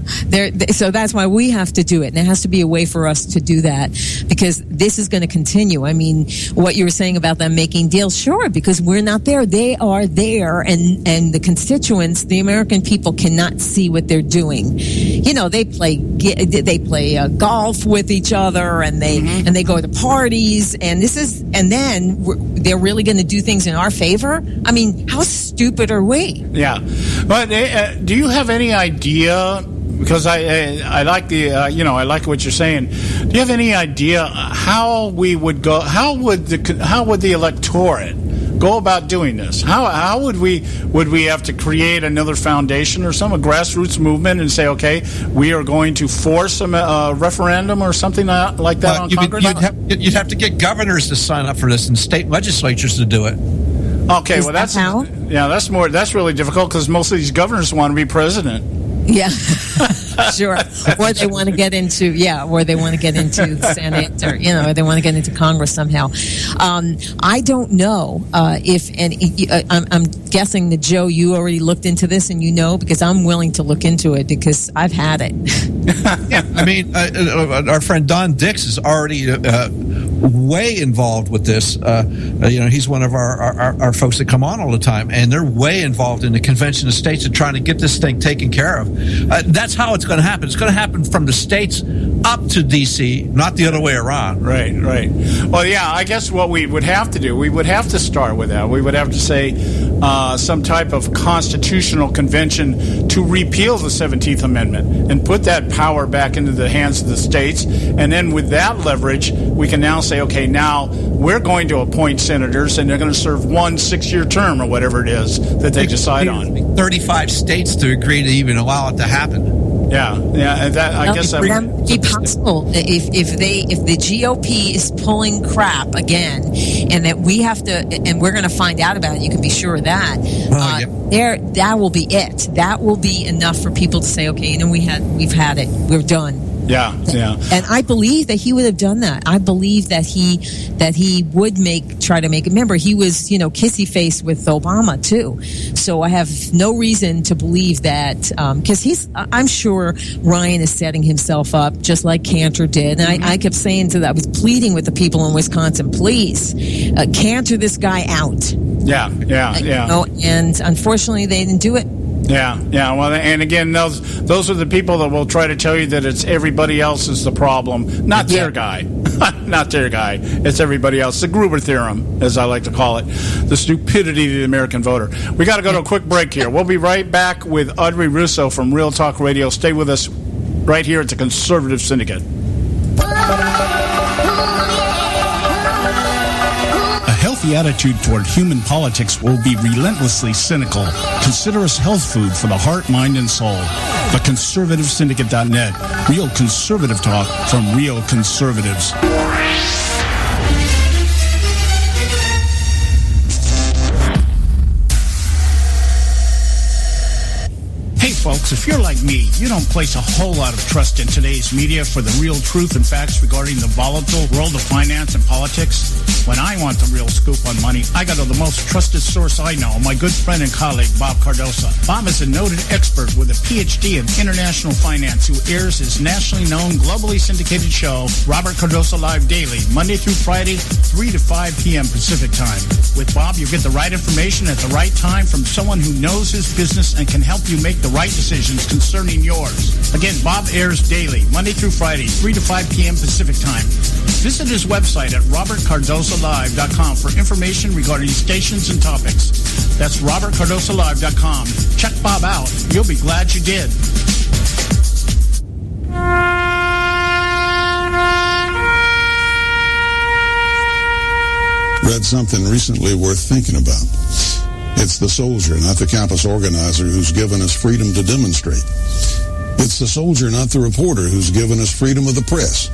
So that's why we have to do it. And there has to be a way for us to do that, because this is going to continue. I mean, what you were saying about them making deals, sure, because we're not there. They are there. And the constituents, the American people, cannot see what they're doing. You know, they play golf with each other, and they go to parties, and then they're really going to do things in our favor? I mean, how stupid are we? Yeah. But do you have any idea, because I like the I like what you're saying. Do you have any idea how we would go? How would the electorate go about doing this? How would we have to create another foundation or a grassroots movement and say, okay, we are going to force a referendum or something like that on Congress? You'd have to get governors to sign up for this and state legislatures to do it. Okay, well that's really difficult because most of these governors want to be president. Yeah, sure. Or they want to get into the Senate, or they want to get into Congress somehow. I don't know if, and I'm guessing that Joe, you already looked into this, and because I'm willing to look into it because I've had it. Yeah, I mean, our friend Don Dix is already way involved with this. He's one of our folks that come on all the time, and they're way involved in the Convention of States and trying to get this thing taken care of. That's how it's going to happen. It's going to happen from the states up to D.C., not the other way around. Right. Well, yeah, I guess what we would have to do, we would have to start with that. We would have to say some type of constitutional convention to repeal the 17th Amendment and put that power back into the hands of the states. And then with that leverage, we can now say, okay, now we're going to appoint senators and they're going to serve 1 6-year term or whatever it is that they decide on. 35 states to agree to even allow it to happen. Yeah. I guess that would be possible if the GOP is pulling crap again, and that we have to, and we're going to find out about it. You can be sure of that. That will be it. That will be enough for people to say, okay, we've had it. We're done. Yeah. And I believe that he would have done that. I believe that he would try to make it. Remember, he was, kissy face with Obama too. So I have no reason to believe that, because I'm sure Ryan is setting himself up just like Cantor did. And I kept saying I was pleading with the people in Wisconsin, please, Cantor this guy out. Yeah. And unfortunately they didn't do it. Yeah. Well, and again, those are the people that will try to tell you that it's everybody else is the problem, not their guy. Not their guy. It's everybody else. The Gruber theorem, as I like to call it. The stupidity of the American voter. We got to go to a quick break here. We'll be right back with Audrey Russo from Real Talk Radio. Stay with us right here at the Conservative Syndicate. A healthy attitude toward human politics will be relentlessly cynical. Consider us health food for the heart, mind, and soul. TheConservativeSyndicate.net. Real conservative talk from real conservatives. Hey folks, if you're like me, you don't place a whole lot of trust in today's media for the real truth and facts regarding the volatile world of finance and politics. When I want the real scoop on money, I go to the most trusted source I know, my good friend and colleague, Bob Cardoso. Bob is a noted expert with a PhD in international finance who airs his nationally known, globally syndicated show, Robert Cardoso Live Daily, Monday through Friday, 3 to 5 p.m. Pacific Time. With Bob, you get the right information at the right time from someone who knows his business and can help you make the right decisions concerning yours. Again, Bob airs daily, Monday through Friday, 3 to 5 p.m. Pacific Time. Visit his website at robertcardosolive.com for information regarding stations and topics. That's robertcardosolive.com. Check Bob out. You'll be glad you did. Read something recently worth thinking about. It's the soldier, not the campus organizer, who's given us freedom to demonstrate. It's the soldier, not the reporter, who's given us freedom of the press.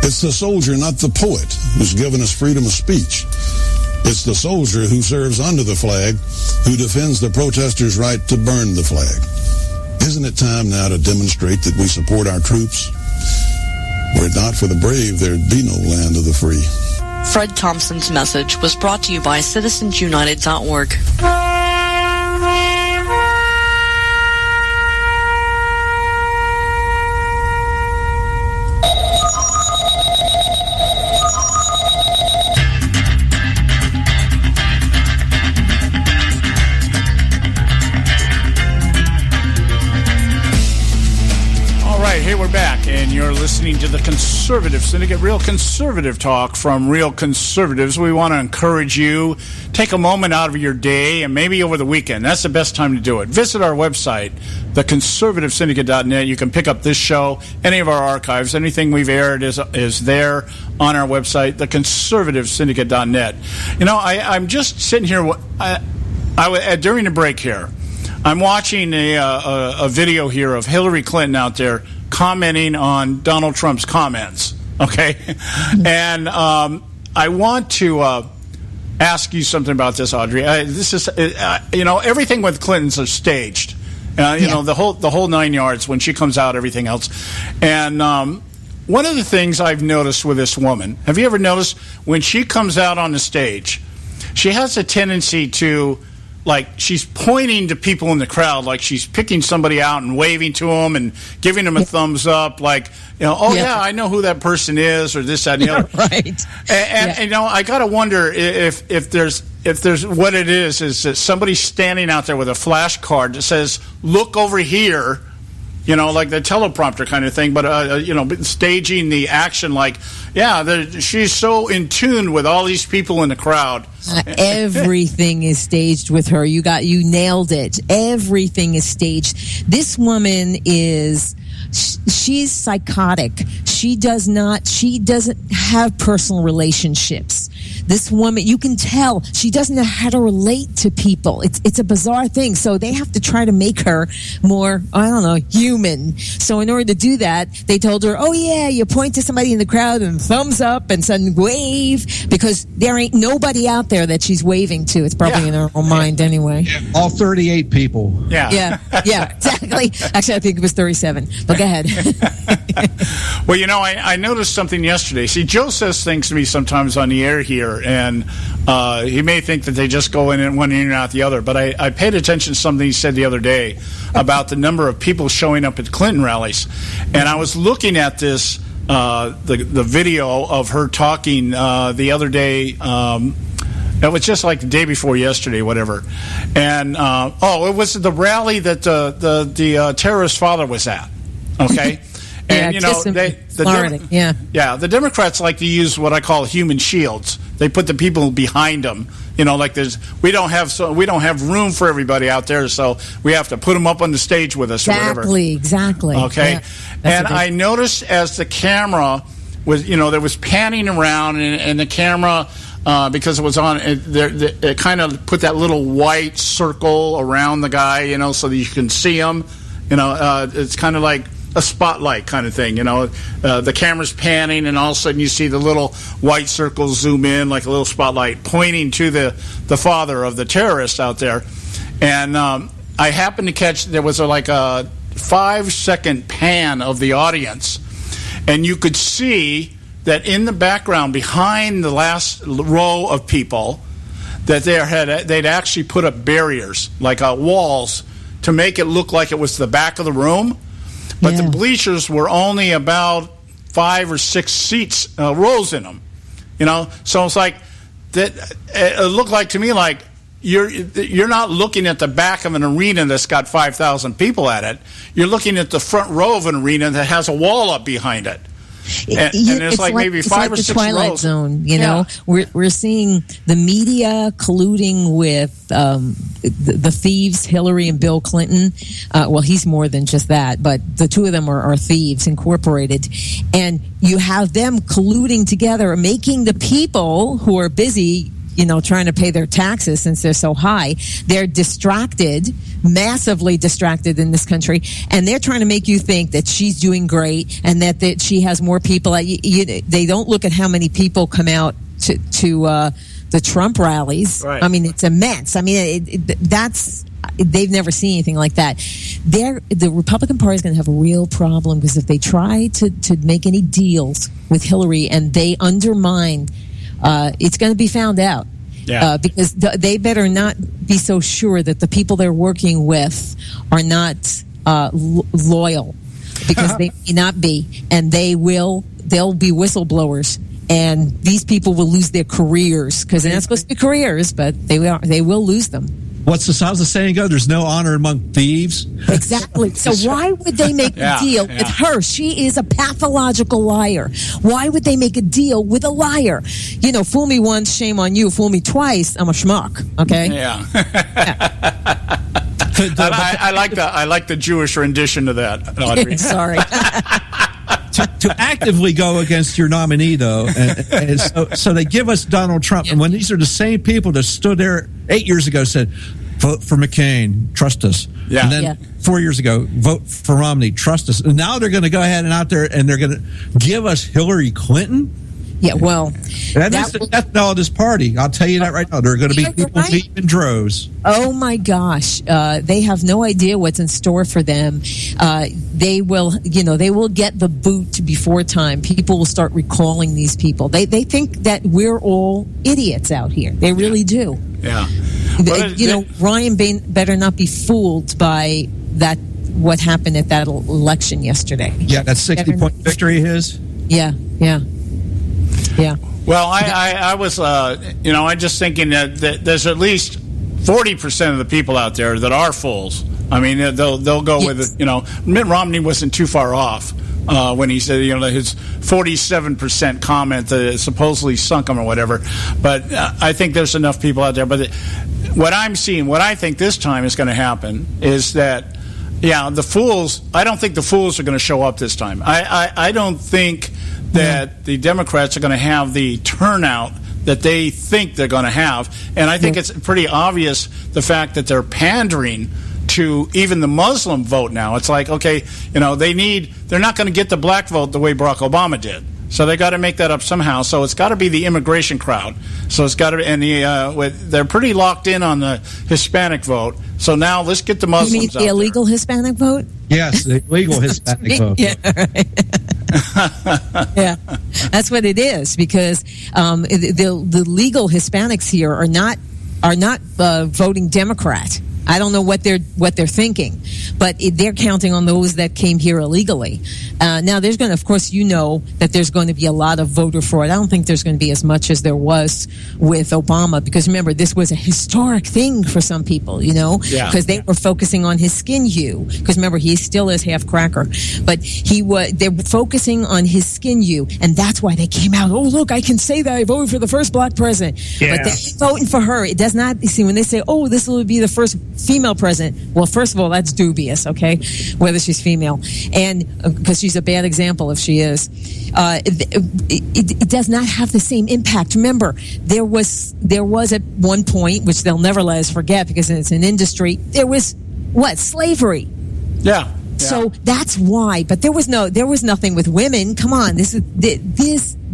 It's the soldier, not the poet, who's given us freedom of speech. It's the soldier who serves under the flag, who defends the protesters' right to burn the flag. Isn't it time now to demonstrate that we support our troops? Were it not for the brave, there'd be no land of the free. Fred Thompson's message was brought to you by CitizensUnited.org. you're listening to the Conservative Syndicate, real conservative talk from real conservatives. We want to encourage you, take a moment out of your day and maybe over the weekend. That's the best time to do it. Visit our website, theconservativesyndicate.net. You can pick up this show, any of our archives, anything we've aired is there on our website, theconservativesyndicate.net. You know, I'm just sitting here, during the break here, I'm watching a video here of Hillary Clinton out there commenting on Donald Trump's comments, okay? And I want to ask you something about this, Audrey. This is, everything with Clintons are staged. You know, the whole 9 yards when she comes out, everything else. And one of the things I've noticed with this woman, have you ever noticed when she comes out on the stage, she has a tendency to, like, she's pointing to people in the crowd, like she's picking somebody out and waving to them and giving them a thumbs up, like, yeah, I know who that person is, or this, that, and the other. Right. And I got to wonder if there's what it is that somebody's standing out there with a flash card that says, look over here, like the teleprompter kind of thing, but, staging the action like, she's so in tune with all these people in the crowd. Everything is staged with her. You nailed it. Everything is staged. This woman she's psychotic. She doesn't have personal relationships. This woman, you can tell, she doesn't know how to relate to people. It's a bizarre thing. So they have to try to make her more, human. So in order to do that, they told her, you point to somebody in the crowd and thumbs up and sudden wave, because there ain't nobody out there that she's waving to. It's probably in her own mind anyway. All 38 people. Yeah, exactly. Actually, I think it was 37. But go ahead. Well, I noticed something yesterday. See, Joe says things to me sometimes on the air here, and he may think that they just go in one ear and out the other, but I paid attention to something he said the other day about the number of people showing up at Clinton rallies. And I was looking at this, the video of her talking the other day. It was just like the day before yesterday, whatever. And, it was the rally that the terrorist father was at, okay? And, the Democrats like to use what I call human shields. They put the people behind them. Like we don't have room for everybody out there, so we have to put them up on the stage with us or whatever. Exactly. Okay. Yeah, and I noticed as the camera was, there was panning around, and the camera, because it was on, it kind of put that little white circle around the guy, so that you can see him. It's kind of like a spotlight kind of thing, the camera's panning, and all of a sudden you see the little white circle zoom in like a little spotlight pointing to the father of the terrorist out there. And I happened to catch, there was like a 5-second pan of the audience, and you could see that in the background behind the last row of people that they'd actually put up barriers, like walls, to make it look like it was the back of the room. But the bleachers were only about 5 or 6 seats, rows in them, So it's like that. It looked like to me like you're not looking at the back of an arena that's got 5,000 people at it. You're looking at the front row of an arena that has a wall up behind it. And there's like maybe 5 or 6 rows. It's like the Twilight Zone, We're seeing the media colluding with the thieves, Hillary and Bill Clinton. Well, he's more than just that, but the two of them are thieves incorporated. And you have them colluding together, making the people who are busy, trying to pay their taxes since they're so high, they're distracted, massively distracted in this country, and they're trying to make you think that she's doing great and that she has more people. They don't look at how many people come out to the Trump rallies. Right. I mean, it's immense. I mean, they've never seen anything like that. The Republican Party is going to have a real problem, because if they try to make any deals with Hillary and they undermine, it's going to be found out. Yeah. Because they better not be so sure that the people they're working with are not loyal, because they may not be, and they'll be whistleblowers, and these people will lose their careers, because they're not supposed to be careers, but they will lose them. how's the saying go? There's no honor among thieves. Exactly. So why would they make a deal with her? She is a pathological liar. Why would they make a deal with a liar? Fool me once, shame on you. Fool me twice, I'm a schmuck. Okay. Yeah. I like the Jewish rendition of that, Audrey. Sorry. To actively go against your nominee, though, and so they give us Donald Trump, and when these are the same people that stood there 8 years ago said, vote for McCain, trust us. Yeah. And then 4 years ago, vote for Romney, trust us. And now they're going to go ahead and out there and they're going to give us Hillary Clinton. Yeah, well, that's the death knell of this party. I'll tell you that right now. There are going to be people leaving in droves. Oh my gosh, they have no idea what's in store for them. They will get the boot before time. People will start recalling these people. They think that we're all idiots out here. They really do. Yeah. Ryan better not be fooled by that. What happened at that election yesterday? Yeah, that 60-point victory of his. Yeah. Well, I was, I'm just thinking that there's at least 40% of the people out there that are fools. I mean, they'll go with it. Mitt Romney wasn't too far off when he said, his 47% comment that supposedly sunk him or whatever. But I think there's enough people out there. But what I think this time is going to happen is that, the fools. I don't think the fools are going to show up this time. I don't think that the Democrats are going to have the turnout that they think they're going to have. And I think it's pretty obvious the fact that they're pandering to even the Muslim vote now. It's like, okay, they're not going to get the black vote the way Barack Obama did. So they got to make that up somehow. So it's got to be the immigration crowd. So it's got to, and they're pretty locked in on the Hispanic vote. So now let's get the Muslims. You mean the illegal Hispanic vote? Yes, the illegal Hispanic vote. Yeah, right. Yeah, that's what it is, because the legal Hispanics here are not voting Democrat. I don't know what they're thinking, but they're counting on those that came here illegally. Now, there's going to, of course, that there's going to be a lot of voter fraud. I don't think there's going to be as much as there was with Obama, because remember, this was a historic thing for some people, because they were focusing on his skin hue. Because remember, he still is half cracker, but they were focusing on his skin hue, and that's why they came out. Oh, look, I can say that I voted for the first black president, but they ain't voting for her. It does not. You see, when they say, "Oh, this will be the first female president," well, first of all, that's dubious, okay, whether she's female, and because she's a bad example if she is. It does not have the same impact. Remember, there was at one point, which they'll never let us forget because it's an industry, there was slavery. Yeah. So that's why. But there was nothing with women. Come on, this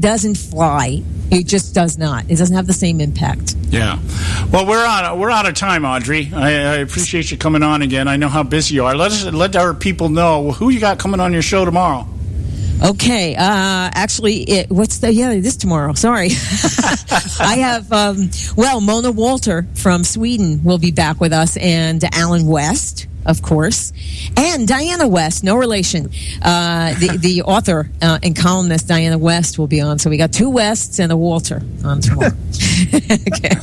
doesn't fly. It just does not. It doesn't have the same impact. Yeah. Well, we're out of time, Audrey. I appreciate you coming on again. I know how busy you are. Let our people know who you got coming on your show tomorrow. Okay. Actually, it is tomorrow. Sorry. I have, Mona Walter from Sweden will be back with us, and Alan West, of course, and Diana West, no relation. The author and columnist Diana West will be on. So we got two Wests and a Walter on tomorrow. Okay.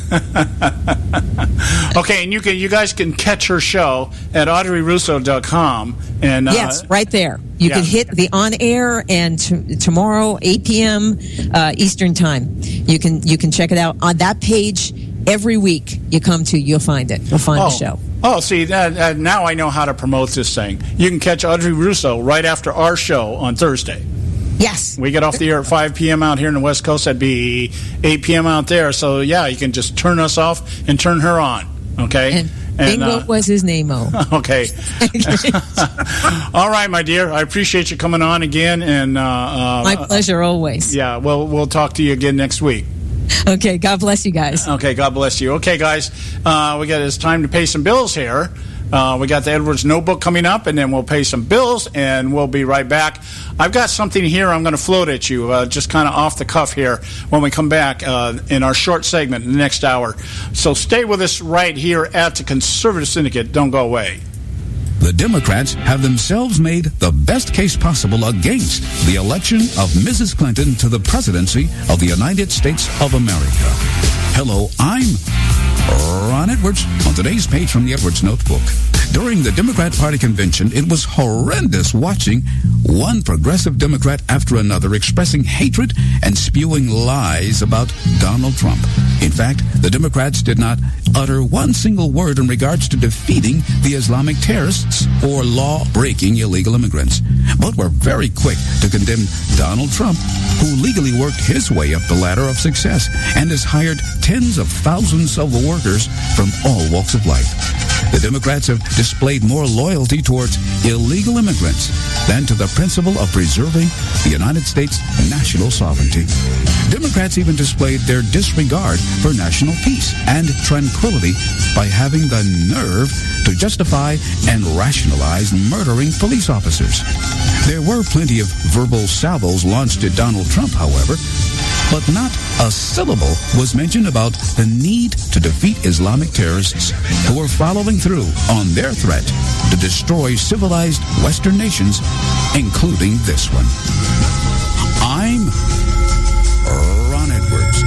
Okay, and you guys can catch her show at AudreyRusso.com. And yes, right there. You can hit the on air, and tomorrow 8 p.m. Eastern time. You can check it out on that page. Every week you come to, you'll find it. You'll find the show. Oh, see, now I know how to promote this thing. You can catch Audrey Russo right after our show on Thursday. Yes. We get off the air at 5 p.m. out here in the West Coast. That'd be 8 p.m. out there. So, you can just turn us off and turn her on. Okay? And Bingo was his name-o. Okay. All right, my dear. I appreciate you coming on again. And my pleasure always. Yeah, we'll talk to you again next week. Okay, God bless you guys. Okay, God bless you. Okay, guys, it's time to pay some bills here. We got the Edwards Notebook coming up, and then we'll pay some bills, and we'll be right back. I've got something here I'm going to float at you, just kind of off the cuff here when we come back in our short segment in the next hour. So stay with us right here at the Conservative Syndicate. Don't go away. The Democrats have themselves made the best case possible against the election of Mrs. Clinton to the presidency of the United States of America. Hello, I'm Ron Edwards on today's page from the Edwards Notebook. During the Democrat Party convention, it was horrendous watching one progressive Democrat after another expressing hatred and spewing lies about Donald Trump. In fact, the Democrats did not utter one single word in regards to defeating the Islamic terrorists or law-breaking illegal immigrants, but were very quick to condemn Donald Trump, who legally worked his way up the ladder of success and has hired tens of thousands of workers from all walks of life. The Democrats have displayed more loyalty towards illegal immigrants than to the principle of preserving the United States' national sovereignty. Democrats even displayed their disregard for national peace and tranquility by having the nerve to justify and rationalize murdering police officers. There were plenty of verbal salvos launched at Donald Trump, however, but not a syllable was mentioned about the need to defeat Islamic terrorists who were following through on their threat to destroy civilized Western nations, including this one. I'm Ron Edwards.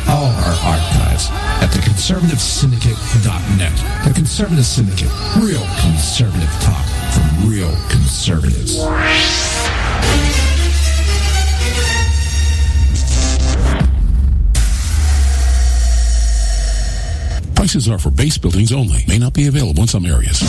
All our archives at theconservativesyndicate.net. The Conservative Syndicate. Real conservative talk from real conservatives. Prices are for base buildings only. May not be available in some areas.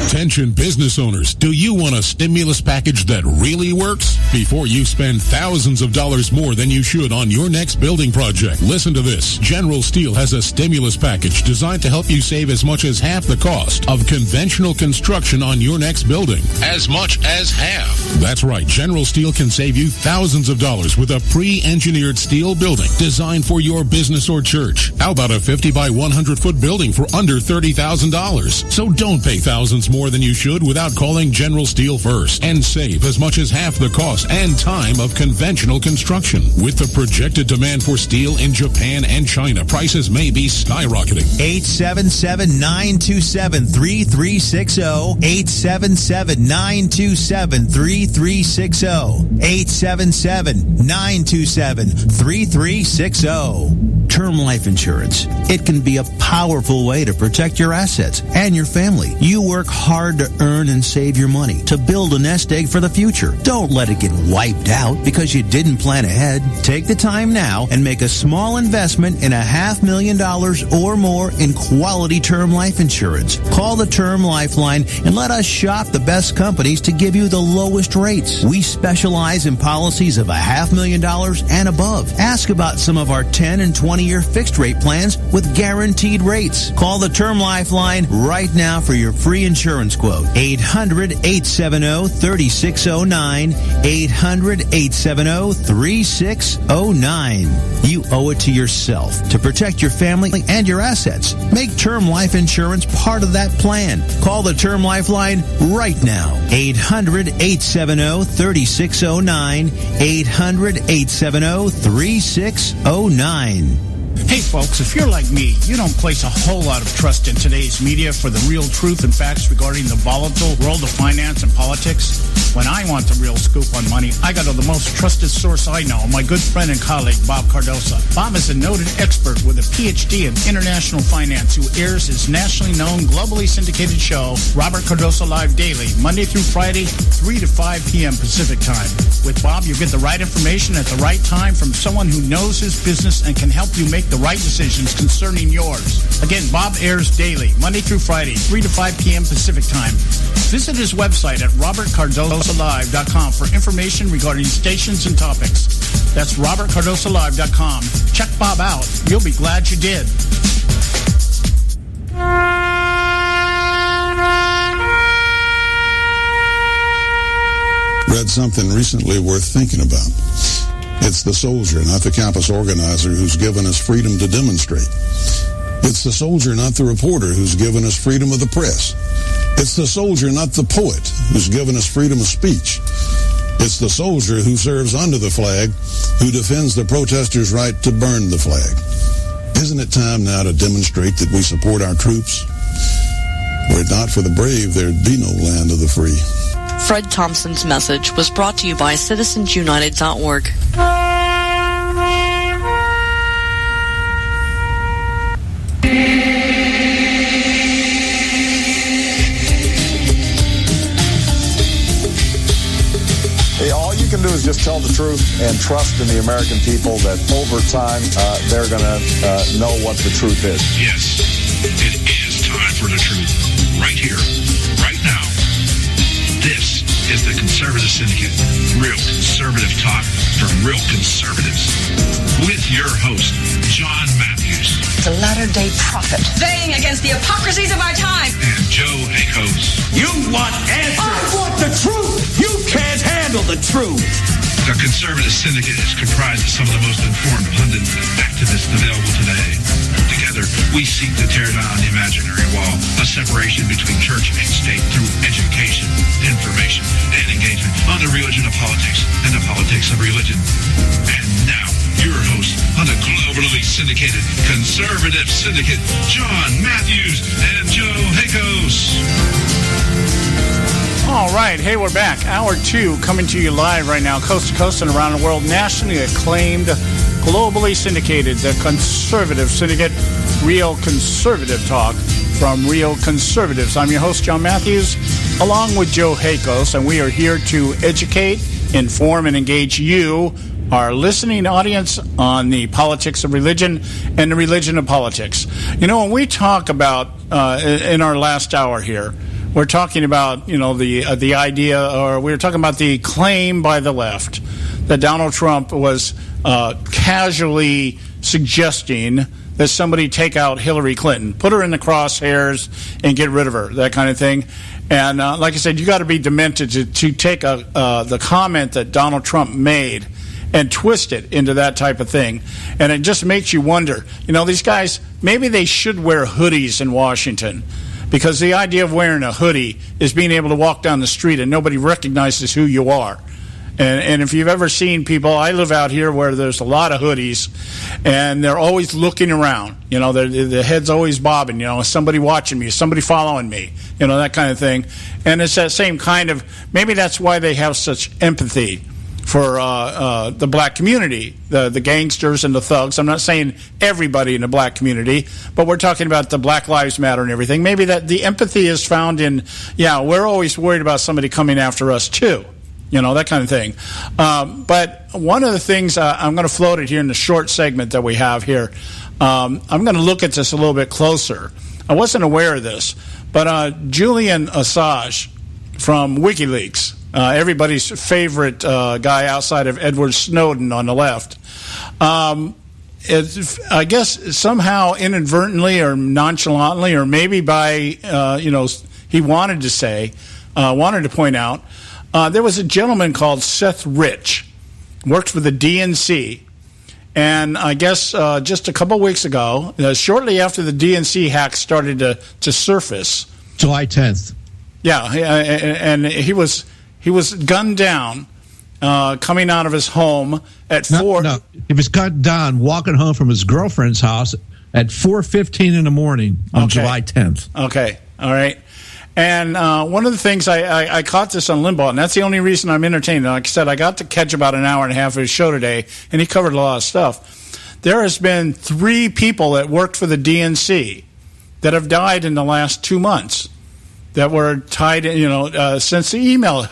Attention business owners, do you want a stimulus package that really works? Before you spend thousands of dollars more than you should on your next building project, listen to this. General Steel has a stimulus package designed to help you save as much as half the cost of conventional construction on your next building. As much as half. That's right. General Steel can save you thousands of dollars with a pre-engineered steel building designed for your business or church. How about a 50 by 100 foot building for under $30,000? So don't pay thousands more than you should without calling General Steel first and save as much as half the cost and time of conventional construction. With the projected demand for steel in Japan and China, prices may be skyrocketing. 877-927-3360. 877-927-3360. 877-927-3360. Term life insurance. It can be a powerful way to protect your assets and your family. You work hard to earn and save your money to build a nest egg for the future. Don't let it get wiped out because you didn't plan ahead. Take the time now and make a small investment in $500,000 or more in quality term life insurance. Call the Term Lifeline and let us shop the best companies to give you the lowest rates. We specialize in policies of $500,000 and above. Ask about some of our 10 and 20-year fixed rate plans with guaranteed rates. Call the Term Lifeline right now for your free insurance quote. 800-870-3609. 800-870-3609. You owe it to yourself to protect your family and your assets. Make term life insurance part of that plan. Call the Term Lifeline right now. 800-870-3609. 800-870-3609. Hey folks, if you're like me, you don't place a whole lot of trust in today's media for the real truth and facts regarding the volatile world of finance and politics. When I want the real scoop on money, I go to the most trusted source I know, my good friend and colleague, Bob Cardosa. Bob is a noted expert with a PhD in international finance who airs his nationally known, globally syndicated show, Robert Cardosa Live Daily, Monday through Friday, 3 to 5 p.m. Pacific Time. With Bob, you get the right information at the right time from someone who knows his business and can help you make the right decisions concerning yours. Again, Bob airs daily, Monday through Friday, 3 to 5 p.m. Pacific Time. Visit his website at robertcardosalive.com for information regarding stations and topics. That's robertcardosalive.com. Check Bob out. You'll be glad you did. Read something recently worth thinking about. It's the soldier, not the campus organizer, who's given us freedom to demonstrate. It's the soldier, not the reporter, who's given us freedom of the press. It's the soldier, not the poet, who's given us freedom of speech. It's the soldier who serves under the flag, who defends the protesters' right to burn the flag. Isn't it time now to demonstrate that we support our troops? Were it not for the brave, there'd be no land of the free. Fred Thompson's message was brought to you by citizensunited.org. All you can do is just tell the truth and trust in the American people that over time they're going to know what the truth is. Yes, it is time for the truth. Right here, right now. This is the Conservative Syndicate. Real conservative talk from real conservatives. With your host, John Matthews. The latter-day prophet. Baying against the hypocrisies of our time. And Joe Akos. You want answers. I want the truth. You can't handle the truth. The Conservative Syndicate is comprised of some of the most informed pundits and activists available today. Together, we seek to tear down the imaginary wall, a separation between church and state through education, information, and engagement on the religion of politics and the politics of religion. And now, your host on the globally syndicated Conservative Syndicate, John Matthews and Joe Akos. All right, hey, we're back. Hour 2 coming to you live right now, coast to coast and around the world. Nationally acclaimed, globally syndicated, the Conservative Syndicate, real conservative talk from real conservatives. I'm your host, John Matthews, along with Joe Akos, and we are here to educate, inform, and engage you, our listening audience, on the politics of religion and the religion of politics. You know, when we talk about, in our last hour here, we're talking about, you know, the idea, or we were talking about the claim by the left that Donald Trump was casually suggesting that somebody take out Hillary Clinton, put her in the crosshairs and get rid of her, that kind of thing. And like I said, you got to be demented to take the comment that Donald Trump made and twist it into that type of thing. And it just makes you wonder, you know, these guys, maybe they should wear hoodies in Washington, because the idea of wearing a hoodie is being able to walk down the street and nobody recognizes who you are. And if you've ever seen people, I live out here where there's a lot of hoodies, and they're always looking around. You know, their head's always bobbing. You know, is somebody watching me? Is somebody following me? You know, that kind of thing. And it's that same kind of, maybe that's why they have such empathy for the black community, the gangsters and the thugs. I'm not saying everybody in the black community, but we're talking about the Black Lives Matter and everything. Maybe that the empathy is found in, yeah, we're always worried about somebody coming after us too. You know, that kind of thing. But one of the things, I'm going to float it here in the short segment that we have here. I'm going to look at this a little bit closer. I wasn't aware of this, but Julian Assange from WikiLeaks, everybody's favorite guy outside of Edward Snowden on the left, I guess somehow inadvertently or nonchalantly, or maybe by, he wanted to point out, there was a gentleman called Seth Rich, worked for the DNC, and I guess just a couple weeks ago, shortly after the DNC hack started to surface, July 10th. Yeah, and he was gunned down coming out of his home at 4. No, he was gunned down walking home from his girlfriend's house at 4:15 in the morning on July 10th. Okay, all right. And one of the things, I caught this on Limbaugh, and that's the only reason I'm entertaining. Like I said, I got to catch about an hour and a half of his show today, and he covered a lot of stuff. There has been 3 people that worked for the DNC that have died in the last 2 months that were tied, since the email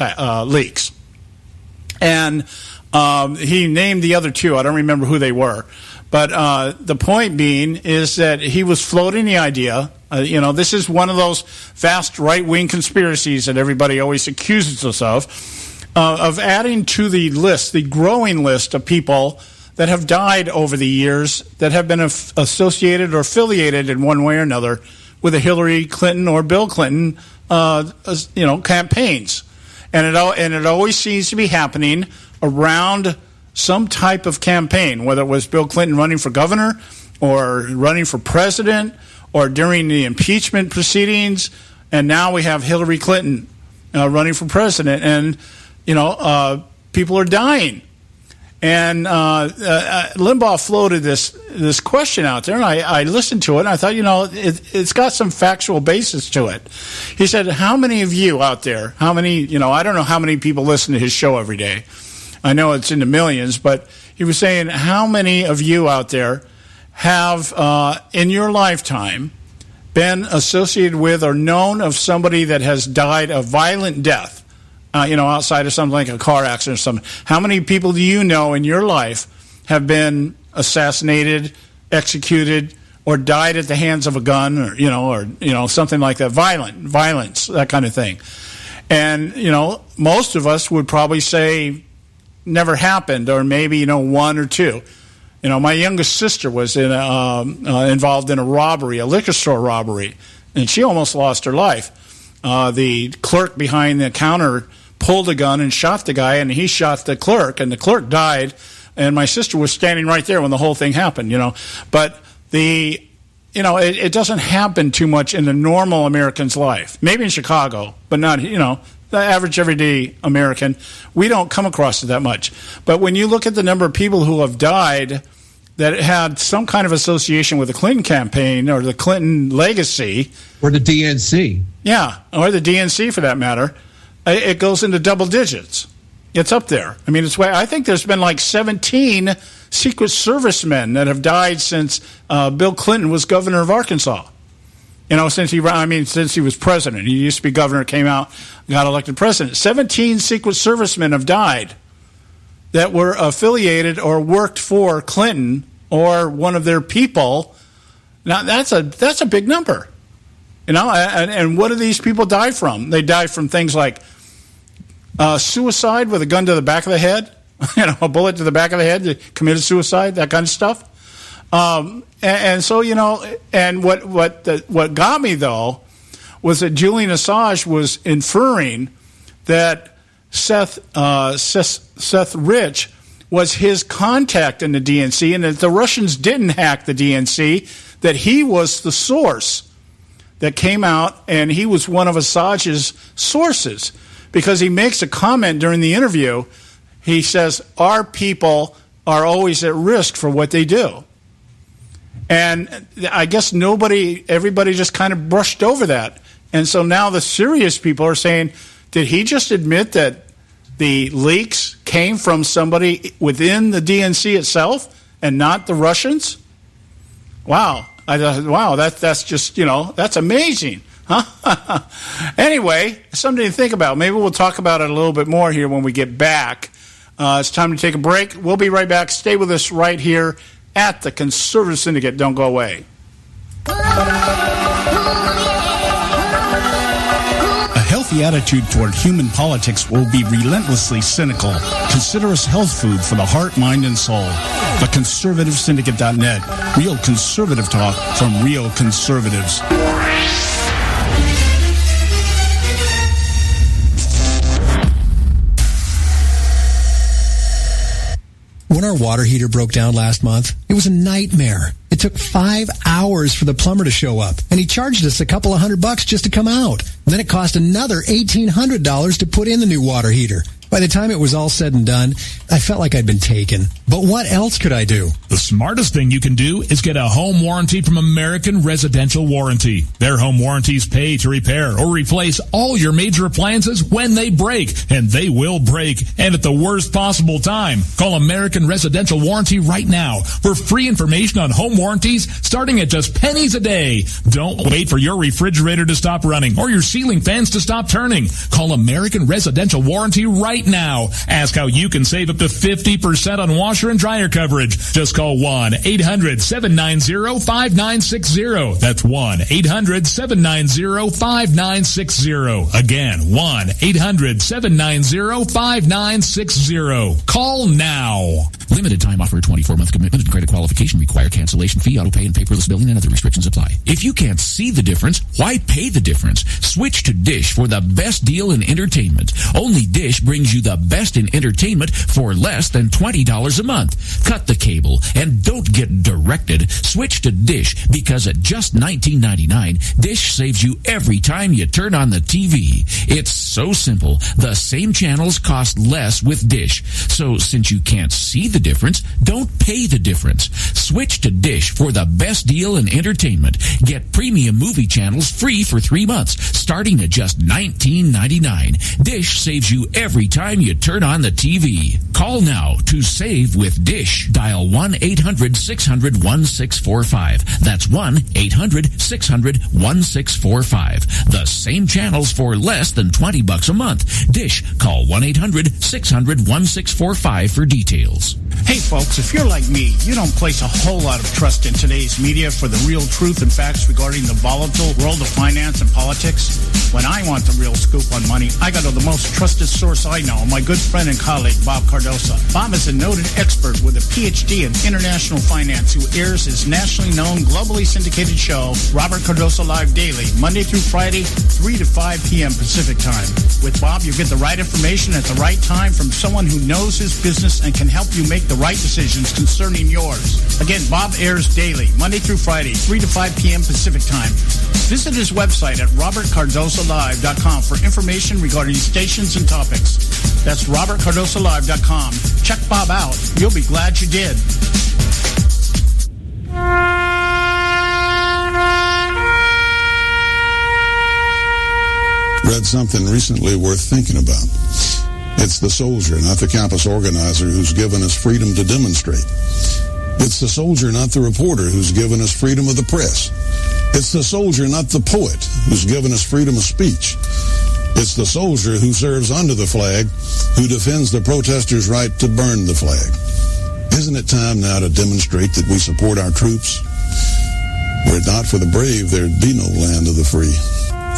leaks. And he named the other 2. I don't remember who they were. But the point being is that he was floating the idea, this is one of those vast right-wing conspiracies that everybody always accuses us of adding to the list, the growing list of people that have died over the years that have been associated or affiliated in one way or another with the Hillary Clinton or Bill Clinton, campaigns. And it always seems to be happening around some type of campaign, whether it was Bill Clinton running for governor or running for president or during the impeachment proceedings, and now we have Hillary Clinton running for president, and people are dying. And Limbaugh floated this question out there, and I listened to it, and I thought, it's got some factual basis to it. He said, how many of you out there, I don't know how many people listen to his show every day. I know it's in the millions, but he was saying, how many of you out there have, in your lifetime, been associated with or known of somebody that has died a violent death, outside of something like a car accident or something? How many people do you know in your life have been assassinated, executed, or died at the hands of a gun, or something like that, violence, that kind of thing? And, most of us would probably say never happened, or maybe, one or two. My youngest sister was involved in a robbery, a liquor store robbery, and she almost lost her life. The clerk behind the counter pulled a gun and shot the guy, and he shot the clerk, and the clerk died, and my sister was standing right there when the whole thing happened, But it doesn't happen too much in the normal American's life. Maybe in Chicago, but not, the average everyday American. We don't come across it that much. But when you look at the number of people who have died that had some kind of association with the Clinton campaign or the Clinton legacy. Or the DNC. Yeah, or the DNC for that matter, it goes into double digits. It's up there. I mean, I think there's been like 17 Secret Servicemen that have died since Bill Clinton was governor of Arkansas. Since he was president. He used to be governor, came out, got elected president. 17 Secret Servicemen have died that were affiliated or worked for Clinton or one of their people. Now, that's a big number. And what do these people die from? They die from things like suicide with a gun to the back of the head, a bullet to the back of the head, they committed suicide, that kind of stuff. And so, and what got me, though, was that Julian Assange was inferring that Seth Rich was his contact in the DNC, and that the Russians didn't hack the DNC, that he was the source that came out, and he was one of Assange's sources, because he makes a comment during the interview. He says, our people are always at risk for what they do. And I guess everybody just kind of brushed over that. And so now the serious people are saying, did he just admit that the leaks came from somebody within the DNC itself and not the Russians? Wow. I thought, wow, that's just, that's amazing. Huh? Anyway, something to think about. Maybe we'll talk about it a little bit more here when we get back. It's time to take a break. We'll be right back. Stay with us right here at the Conservative Syndicate. Don't go away. A healthy attitude toward human politics will be relentlessly cynical. Consider us health food for the heart, mind, and soul. TheConservativeSyndicate.net. Real conservative talk from real conservatives. When our water heater broke down last month, it was a nightmare. It took 5 hours for the plumber to show up, and he charged us a couple of $100 just to come out. And then it cost another $1,800 to put in the new water heater. By the time it was all said and done, I felt like I'd been taken. But what else could I do? The smartest thing you can do is get a home warranty from American Residential Warranty. Their home warranties pay to repair or replace all your major appliances when they break, and they will break, and at the worst possible time. Call American Residential Warranty right now for free information on home warranties starting at just pennies a day. Don't wait for your refrigerator to stop running or your ceiling fans to stop turning. Call American Residential Warranty right now. Ask how you can save up to 50% on washer and dryer coverage. Just call 1-800-790-5960. That's 1-800-790-5960. Again, 1-800-790-5960. Call now. Limited time offer, 24-month commitment and credit qualification require cancellation fee, auto pay, and paperless billing, and other restrictions apply. If you can't see the difference, why pay the difference? Switch to Dish for the best deal in entertainment. Only Dish brings you the best in entertainment for less than $20 a month. Cut the cable and don't get directed. Switch to Dish because at just $19.99, Dish saves you every time you turn on the TV. It's so simple. The same channels cost less with Dish. So since you can't see the difference, don't pay the difference. Switch to Dish for the best deal in entertainment. Get premium movie channels free for 3 months, starting at just $19.99. Dish saves you every time you turn on the TV. Call now to save with Dish. Dial 1-800-600-1645. That's 1-800-600-1645. The same channels for less than $20 a month. Dish. Call 1-800-600-1645 for details. Hey folks, if you're like me, you don't place a whole lot of trust in today's media for the real truth and facts regarding the volatile world of finance and politics. When I want the real scoop on money, I go to the most trusted source I know, my good friend and colleague, Bob Cardoso. Bob is a noted expert with a PhD in international finance who airs his nationally known, globally syndicated show, Robert Cardoso Live Daily, Monday through Friday, 3 to 5 p.m. Pacific time. With Bob, you get the right information at the right time from someone who knows his business and can help you make the right decisions concerning yours. Again, Bob airs daily, Monday through Friday, 3 to 5 p.m. Pacific time. Visit his website at robertcardosolive.com for information regarding stations and topics. That's robertcardosolive.com. Check Bob out. You'll be glad you did. Read something recently worth thinking about. It's the soldier, not the campus organizer, who's given us freedom to demonstrate. It's the soldier, not the reporter, who's given us freedom of the press. It's the soldier, not the poet, who's given us freedom of speech. It's the soldier who serves under the flag, who defends the protesters' right to burn the flag. Isn't it time now to demonstrate that we support our troops? Were it not for the brave, there'd be no land of the free.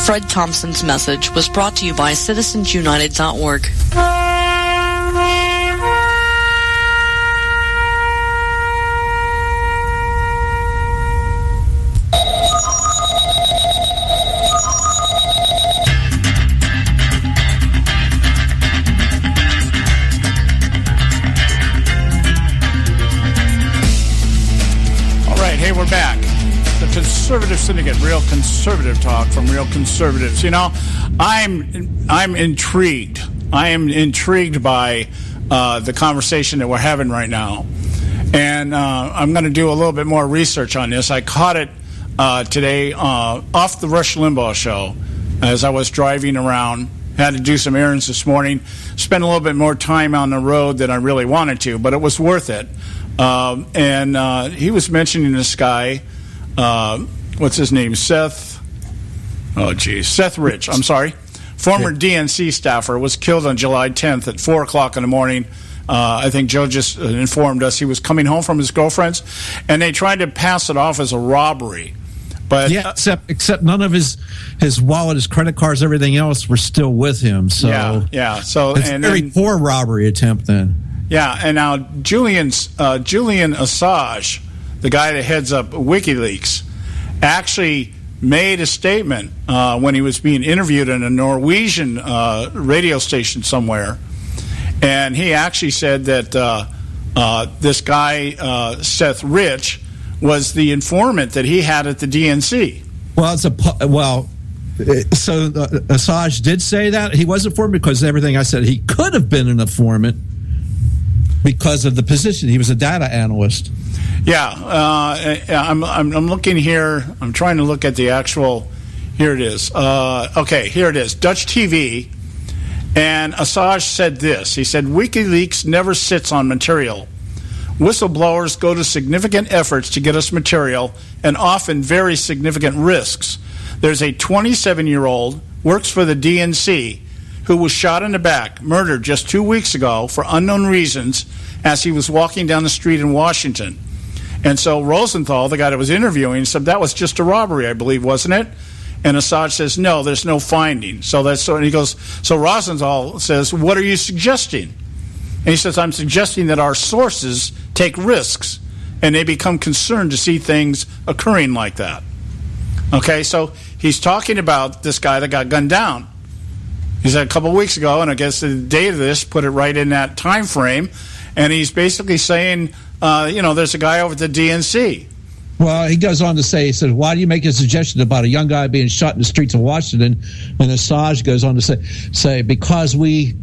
Fred Thompson's message was brought to you by citizensunited.org. Hey, we're back. The Conservative Syndicate, real conservative talk from real conservatives. You know, I'm intrigued. I am intrigued by the conversation that we're having right now, and I'm going to do a little bit more research on this. I caught it today off the Rush Limbaugh show as I was driving around. Had to do some errands this morning. Spent a little bit more time on the road than I really wanted to, but it was worth it. And he was mentioning this guy, what's his name? Seth Rich, I'm sorry. Former DNC staffer was killed on July 10th at 4 o'clock in the morning. I think Joe just informed us he was coming home from his girlfriend's, and they tried to pass it off as a robbery. But yeah, except none of his wallet, his credit cards, everything else were still with him. So yeah. So it's a very poor robbery attempt then. Yeah, and now Julian Assange, the guy that heads up WikiLeaks, actually made a statement when he was being interviewed in a Norwegian radio station somewhere, and he actually said that this guy Seth Rich was the informant that he had at the DNC. So Assange did say that he was an informant because everything I said, he could have been an informant because of the position. He was a data analyst. Yeah, I'm looking here. I'm trying to look at the actual. Here it is. Okay, here it is. Dutch TV. And Assange said this. He said, WikiLeaks never sits on material. Whistleblowers go to significant efforts to get us material and often very significant risks. There's a 27-year-old, works for the DNC, who was shot in the back, murdered just 2 weeks ago for unknown reasons as he was walking down the street in Washington. And so Rosenthal, the guy that was interviewing, said that was just a robbery, I believe, wasn't it? And Assange says, no, there's no finding. And he goes, so Rosenthal says, what are you suggesting? And he says, I'm suggesting that our sources take risks and they become concerned to see things occurring like that. Okay, so he's talking about this guy that got gunned down. He said a couple of weeks ago, and I guess the date of this put it right in that time frame, and he's basically saying, there's a guy over at the DNC. Well, he goes on to say, he said, why do you make a suggestion about a young guy being shot in the streets of Washington? And Assange goes on to say because we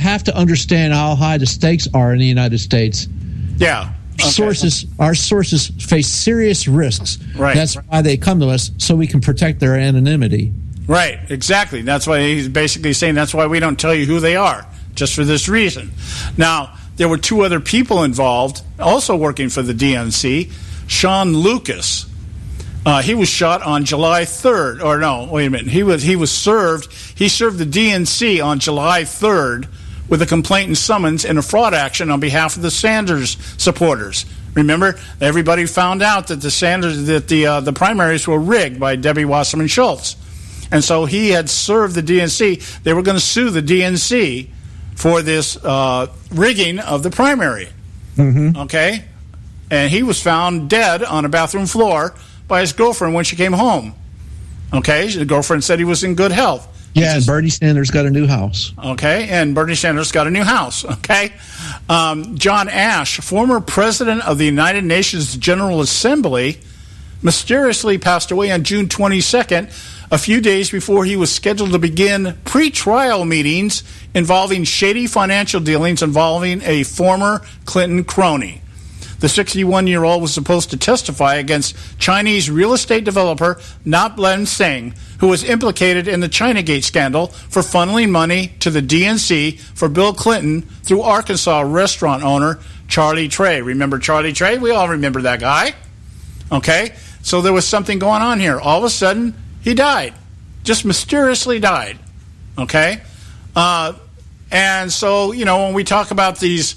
have to understand how high the stakes are in the United States. Yeah. Okay. Our sources face serious risks. Right. That's why they come to us, so we can protect their anonymity. Right, exactly. That's why he's basically saying that's why we don't tell you who they are, just for this reason. Now, there were 2 other people involved, also working for the DNC. Sean Lucas, he was shot on July 3rd. Or no, wait a minute. He served the DNC on July 3rd with a complaint and summons in a fraud action on behalf of the Sanders supporters. Remember, everybody found out that the primaries were rigged by Debbie Wasserman Schultz. And so he had served the DNC. They were going to sue the DNC for this rigging of the primary. Mm-hmm. Okay? And he was found dead on a bathroom floor by his girlfriend when she came home. Okay? The girlfriend said he was in good health. Yeah, and Bernie Sanders got a new house. Okay, and Bernie Sanders got a new house. Okay? John Ash, former president of the United Nations General Assembly, mysteriously passed away on June 22nd, a few days before he was scheduled to begin pre-trial meetings involving shady financial dealings involving a former Clinton crony. The 61-year-old was supposed to testify against Chinese real estate developer Nat Len Singh, who was implicated in the Chinagate scandal for funneling money to the DNC for Bill Clinton through Arkansas restaurant owner Charlie Trey. Remember Charlie Trey? We all remember that guy. Okay? So there was something going on here. All of a sudden, he died. Just mysteriously died. Okay? And so, when we talk about this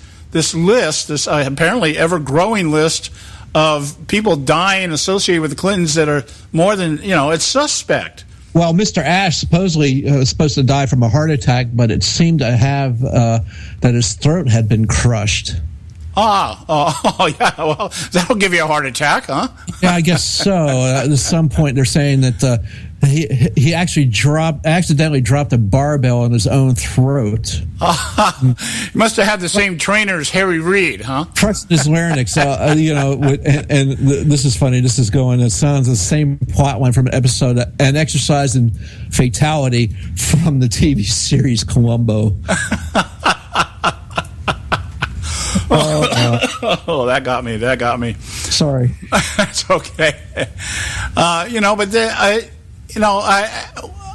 list, this apparently ever-growing list of people dying associated with the Clintons that are more than, it's suspect. Well, Mr. Ash supposedly was supposed to die from a heart attack, but it seemed to have that his throat had been crushed. Yeah. Well, that'll give you a heart attack, huh? Yeah, I guess so. At some point, they're saying that he actually accidentally dropped a barbell on his own throat. He must have had the same trainer as Harry Reid, huh? Crushed his larynx. And this is funny. This is going. It sounds the same plot line from an episode, An Exercise in Fatality from the TV series Columbo. Oh, that got me. Sorry. That's okay. But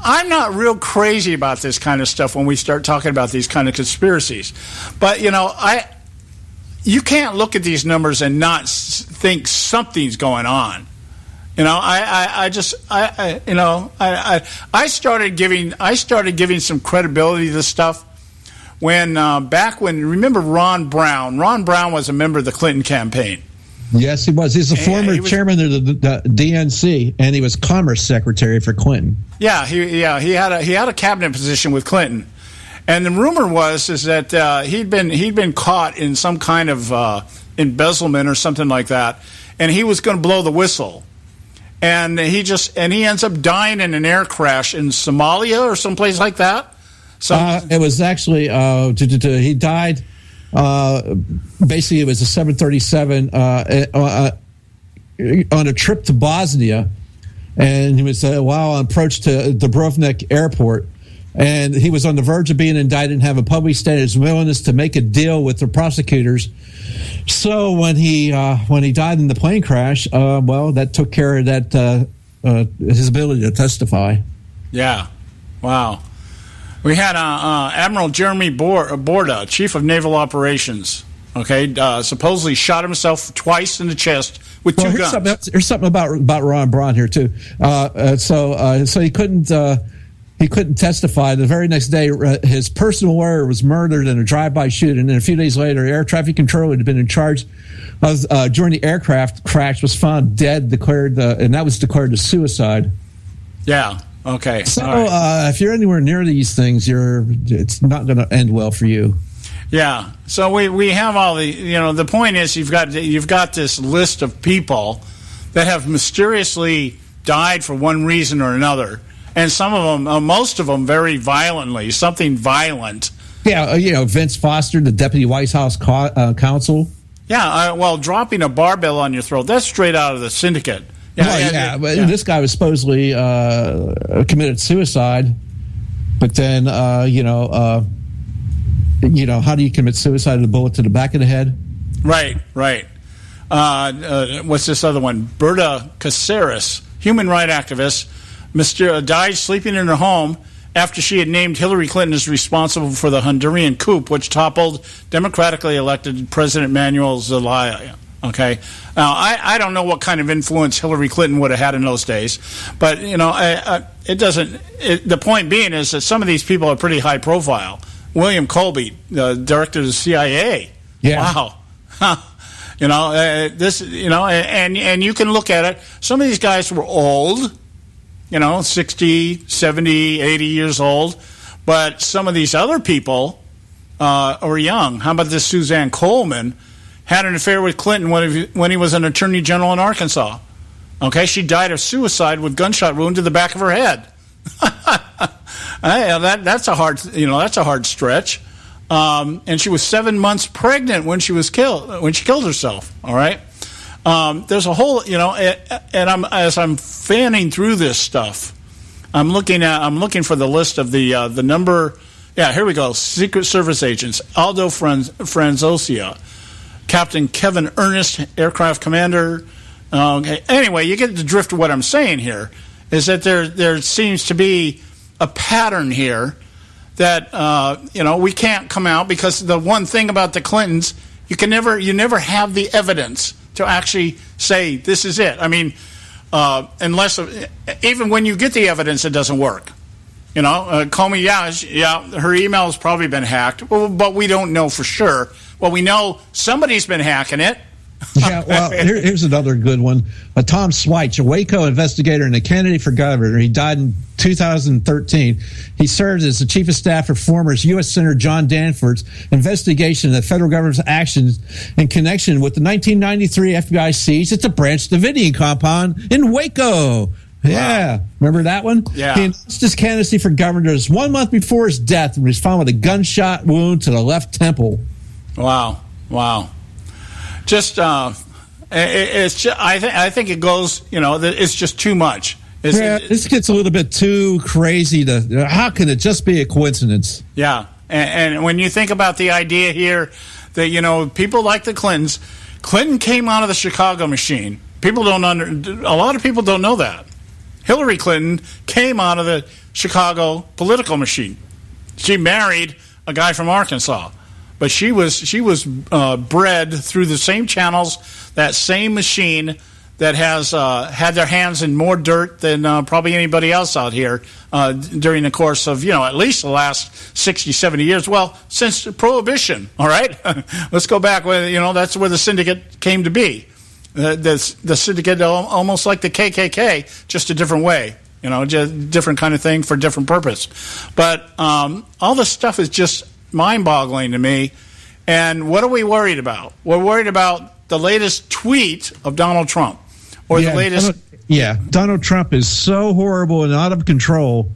I'm not real crazy about this kind of stuff when we start talking about these kind of conspiracies. But you can't look at these numbers and not think something's going on. I started giving some credibility to this stuff. Remember Ron Brown? Ron Brown was a member of the Clinton campaign. Yes, he was. He's the former chairman of the DNC, and he was Commerce Secretary for Clinton. Yeah, he had a cabinet position with Clinton, and the rumor was that he'd been caught in some kind of embezzlement or something like that, and he was going to blow the whistle, and he ends up dying in an air crash in Somalia or someplace like that. So it was actually he died. Basically, it was a 737 on a trip to Bosnia, and he was while on approach to Dubrovnik Airport, and he was on the verge of being indicted and have a public stated his willingness to make a deal with the prosecutors. So when he died in the plane crash, that took care of that his ability to testify. Yeah, wow. We had Admiral Jeremy Borda, Chief of Naval Operations, supposedly shot himself twice in the chest with two guns. There's something about Ron Braun here, too. So he couldn't testify. The very next day, his personal lawyer was murdered in a drive-by shooting, and then a few days later, air traffic controller had been in charge during the aircraft crash, was found dead, and that was declared a suicide. Yeah. Okay. So if you're anywhere near these things, it's not going to end well for you. Yeah. So we have all the, the point is you've got this list of people that have mysteriously died for one reason or another, and some of them, most of them, very violently, something violent. Yeah, Vince Foster, the deputy White House counsel. Yeah, well, dropping a barbell on your throat, that's straight out of the syndicate. But this guy was supposedly committed suicide, but then, how do you commit suicide with a bullet to the back of the head? Right. What's this other one? Berta Cáceres, human rights activist, died sleeping in her home after she had named Hillary Clinton as responsible for the Honduran coup, which toppled democratically elected President Manuel Zelaya. Okay, now I don't know what kind of influence Hillary Clinton would have had in those days, but it doesn't. The point being is that some of these people are pretty high profile. William Colby, the director of the CIA. Yeah. Wow. And you can look at it. Some of these guys were old, 60, 70, 80 years old, but some of these other people were young. How about this Suzanne Coleman? Had an affair with Clinton when he was an attorney general in Arkansas. Okay, she died of suicide with gunshot wound to the back of her head. That's a hard stretch. And she was 7 months pregnant when she killed herself. All right. There's a whole, and as I'm fanning through this stuff, I'm looking for the list of the number. Yeah, here we go. Secret Service agents: Aldo Franzosia, Captain Kevin Ernest, aircraft commander. Okay. Anyway, you get the drift of what I'm saying here. Is that there seems to be a pattern here that we can't come out, because the one thing about the Clintons, you never have the evidence to actually say this is it. I mean, unless even when you get the evidence, it doesn't work. Comey, her email has probably been hacked, but we don't know for sure. Well, we know somebody's been hacking it. Yeah, well, here's another good one. Tom Sweich, a Waco investigator and a candidate for governor. He died in 2013. He served as the chief of staff for former U.S. Senator John Danforth's investigation of the federal government's actions in connection with the 1993 FBI siege at the Branch Davidian compound in Waco. Yeah. Wow. Remember that one? Yeah. He announced his candidacy for governor 1 month before his death and was found with a gunshot wound to the left temple. Wow. Just, it's just, I think it goes, it's just too much. This gets a little bit too crazy how can it just be a coincidence? Yeah. And when you think about the idea here that, people like the Clintons, Clinton came out of the Chicago machine. A lot of people don't know that. Hillary Clinton came out of the Chicago political machine. She married a guy from Arkansas. But she was bred through the same channels, that same machine that has had their hands in more dirt than probably anybody else out here during the course of, at least the last 60, 70 years. Well, since Prohibition, all right? Let's go back where, that's where the syndicate came to be. The syndicate, almost like the KKK, just a different way. Just different kind of thing for different purpose. But all this stuff is just mind-boggling to me. And what are we worried about? We're worried about the latest tweet of Donald Trump, or the latest. Donald Trump is so horrible and out of control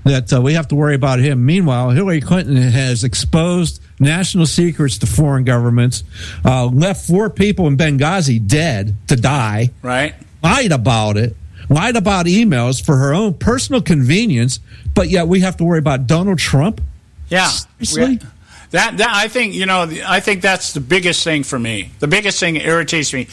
that we have to worry about him. Meanwhile, Hillary Clinton has exposed national secrets to foreign governments, left 4 people in Benghazi dead to die. Right. Lied about it. Lied about emails for her own personal convenience, but yet we have to worry about Donald Trump. Yeah, seriously? That I think I think that's the biggest thing for me. The biggest thing that irritates me.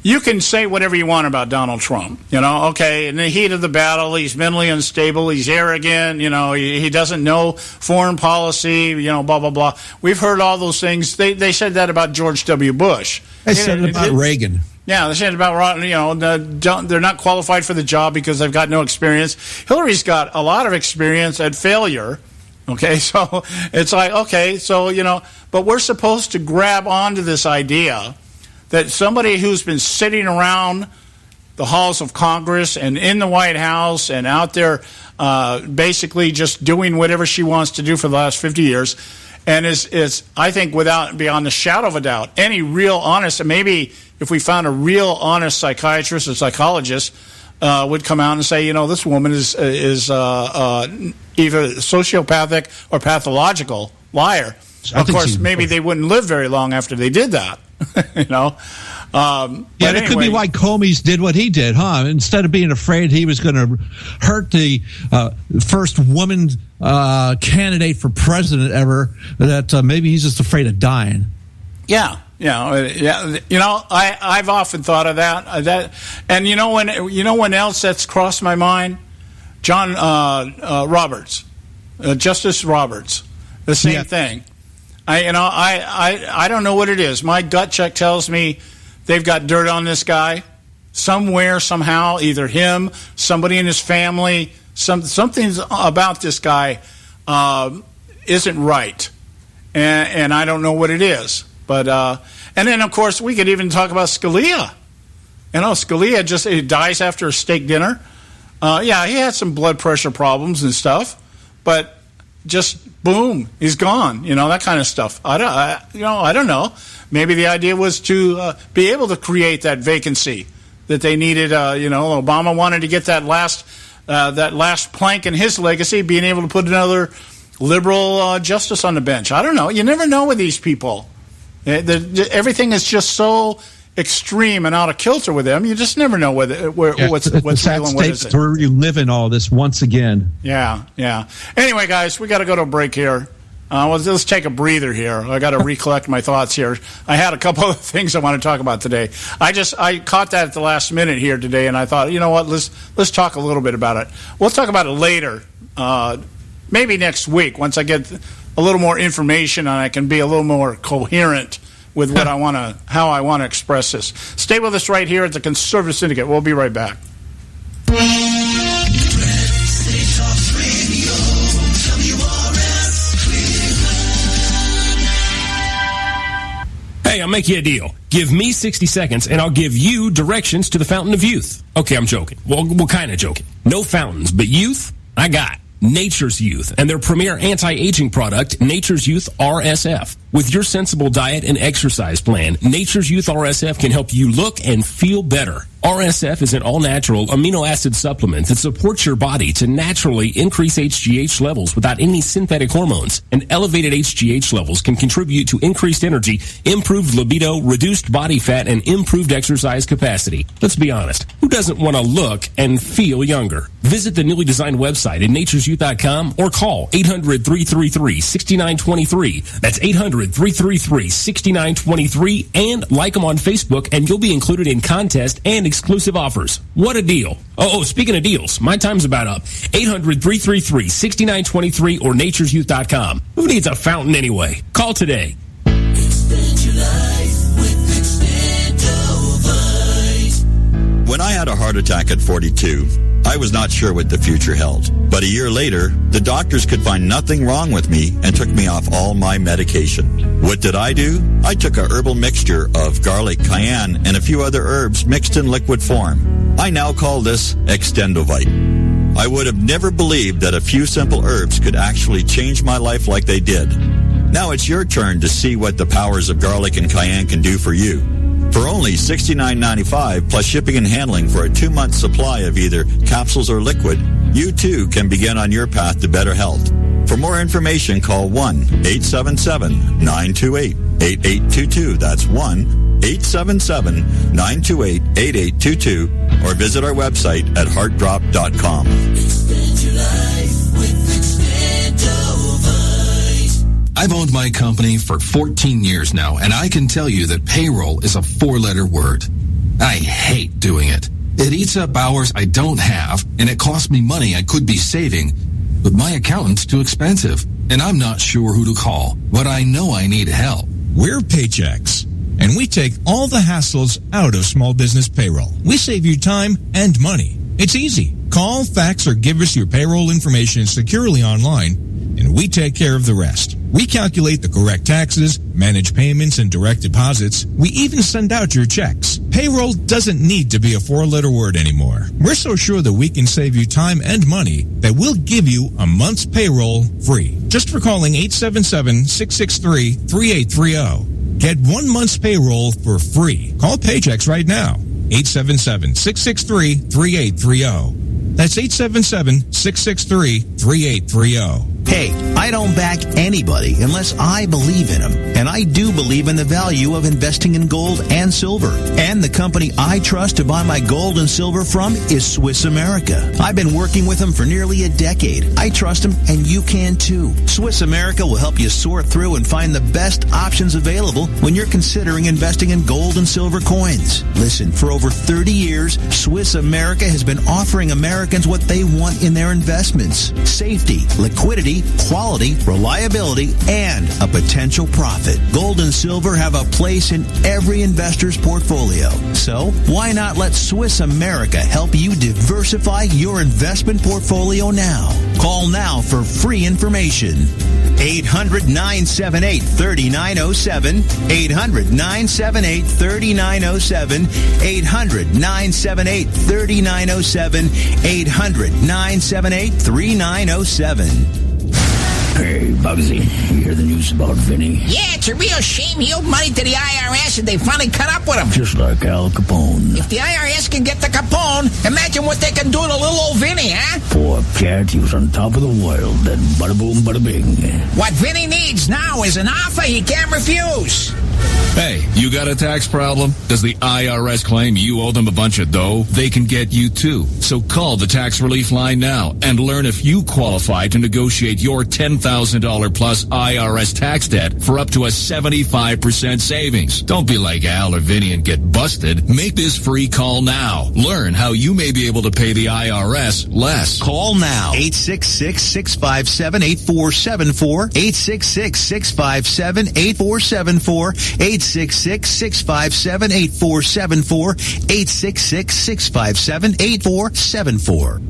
You can say whatever you want about Donald Trump. Okay, in the heat of the battle, he's mentally unstable, he's arrogant. He doesn't know foreign policy. Blah blah blah. We've heard all those things. They said that about George W. Bush. They said it about Reagan. Yeah, they said about they're not qualified for the job because they've got no experience. Hillary's got a lot of experience at failure. Okay, so it's like, okay, so, but we're supposed to grab onto this idea that somebody who's been sitting around the halls of Congress and in the White House and out there basically just doing whatever she wants to do for the last 50 years, And is I think beyond the shadow of a doubt, any real honest, maybe if we found a real honest psychiatrist or psychologist would come out and say, this woman is either sociopathic or pathological liar. Of course, maybe they wouldn't live very long after they did that. It could be why Comey's did what he did, huh? Instead of being afraid he was going to hurt the first woman candidate for president ever, that maybe he's just afraid of dying. Yeah. I've often thought of that. And when else that's crossed my mind? John Roberts, Justice Roberts, the same thing. I don't know what it is. My gut check tells me they've got dirt on this guy somewhere, somehow, either him, somebody in his family, something's about this guy isn't right, and I don't know what it is. But and then of course we could even talk about Scalia. Scalia he dies after a steak dinner. He had some blood pressure problems and stuff, but just boom, he's gone. That kind of stuff. I don't know. Maybe the idea was to be able to create that vacancy that they needed. Obama wanted to get that last plank in his legacy, being able to put another liberal justice on the bench. I don't know. You never know with these people. Everything is just so extreme and out of kilter with them. You just never know what's real and what isn't. Where you live in all this once again. Yeah. Anyway, guys, we got to go to a break here. Let's take a breather here. I got to recollect my thoughts here. I had a couple of things I want to talk about today. I caught that at the last minute here today, and I thought, you know what? Let's talk a little bit about it. We'll talk about it later, maybe next week, once I get a little more information and I can be a little more coherent with what how I want to express this. Stay with us right here at the Conservative Syndicate. We'll be right back. Hey, I'll make you a deal. Give me 60 seconds, and I'll give you directions to the Fountain of Youth. Okay, I'm joking. Well, kind of joking. No fountains, but youth, I got Nature's Youth and their premier anti-aging product, Nature's Youth RSF. With your sensible diet and exercise plan, Nature's Youth RSF can help you look and feel better. RSF is an all-natural amino acid supplement that supports your body to naturally increase HGH levels without any synthetic hormones. And elevated HGH levels can contribute to increased energy, improved libido, reduced body fat, and improved exercise capacity. Let's be honest, who doesn't want to look and feel younger? Visit the newly designed website at naturesyouth.com or call 800-333-6923. That's 800-333-6923, and like them on Facebook, and you'll be included in contest and exclusive offers. What a deal. Oh, speaking of deals, my time's about up. 800-333-6923 or naturesyouth.com. Who needs a fountain anyway? Call today. Expand your life with Expandovite. When I had a heart attack at 42, I was not sure what the future held. But a year later, the doctors could find nothing wrong with me and took me off all my medication. What did I do? I took a herbal mixture of garlic, cayenne, and a few other herbs mixed in liquid form. I now call this Extendovite. I would have never believed that a few simple herbs could actually change my life like they did. Now it's your turn to see what the powers of garlic and cayenne can do for you. For only $69.95 plus shipping and handling for a 2-month supply of either capsules or liquid, you too can begin on your path to better health. For more information, call 1-877-928-8822. That's 1-877-928-8822. Or visit our website at heartdrop.com. Expand your life with Expandovite. I've owned my company for 14 years now, and I can tell you that payroll is a 4-letter word. I hate doing it. It eats up hours I don't have, and it costs me money I could be saving. But my accountant's too expensive, and I'm not sure who to call. But I know I need help. We're Paychex, and we take all the hassles out of small business payroll. We save you time and money. It's easy. Call, fax, or give us your payroll information securely online, and we take care of the rest. We calculate the correct taxes, manage payments and direct deposits. We even send out your checks. Payroll doesn't need to be a 4-letter word anymore. We're so sure that we can save you time and money that we'll give you a month's payroll free. Just for calling 877-663-3830. Get 1 month's payroll for free. Call Paychex right now. 877-663-3830. That's 877-663-3830. Hey, I don't back anybody unless I believe in them. And I do believe in the value of investing in gold and silver. And the company I trust to buy my gold and silver from is Swiss America. I've been working with them for nearly a decade. I trust them, and you can too. Swiss America will help you sort through and find the best options available when you're considering investing in gold and silver coins. Listen, for over 30 years, Swiss America has been offering Americans what they want in their investments: safety, liquidity, quality, reliability, and a potential profit. Gold and silver have a place in every investor's portfolio. So why not let Swiss America help you diversify your investment portfolio now? Call now for free information. 800-978-3907. 800-978-3907. 800-978-3907. 800-978-3907. Hey, Bugsy, you hear the news about Vinny? Yeah, it's a real shame he owed money to the IRS and they finally cut up with him. Just like Al Capone. If the IRS can get the Capone, imagine what they can do to little old Vinny, huh? Poor cat, he was on top of the world, then bada boom, bada bing. What Vinny needs now is an offer he can't refuse. Hey, you got a tax problem? Does the IRS claim you owe them a bunch of dough? They can get you too. So call the tax relief line now and learn if you qualify to negotiate your $10,000 plus IRS tax debt for up to a 75% savings. Don't be like Al or Vinny and get busted. Make this free call now. Learn how you may be able to pay the IRS less. Call now. 866-657-8474. 866-657-8474. 866-657-8474. 866-657-8474.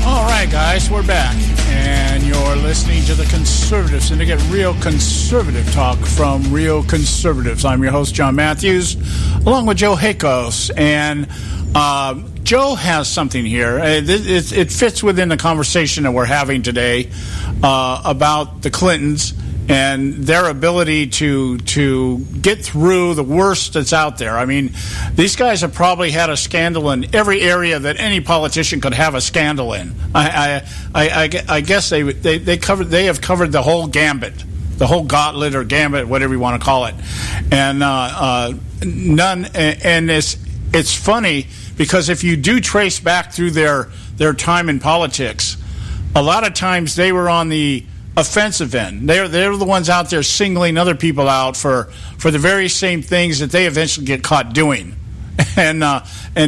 All right, guys, we're back. And you're listening to the Conservative Syndicate, real conservative talk from real conservatives. I'm your host, John Matthews, along with Joe Hakos. And Joe has something here. It fits within the conversation that we're having today about the Clintons and their ability to get through the worst that's out there. I mean, these guys have probably had a scandal in every area that any politician could have a scandal in. I guess they have covered the whole gambit, the whole gauntlet or gambit, whatever you want to call it, and none. And it's funny because if you do trace back through their time in politics, a lot of times they were on the offensive end. They're the ones out there singling other people out for the very same things that they eventually get caught doing. And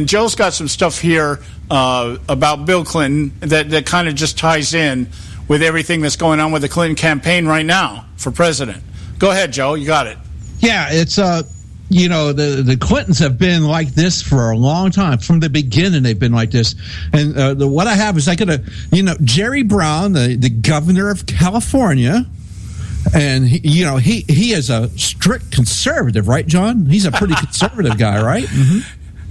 Joe's got some stuff here about Bill Clinton that kind of just ties in with everything that's going on with the Clinton campaign right now for president. Go ahead, Joe. You got it. Yeah, it's the Clintons have been like this for a long time. From the beginning, they've been like this. And what I have is Jerry Brown, the governor of California, and he is a strict conservative, right, John? He's a pretty conservative guy, right? Mm-hmm.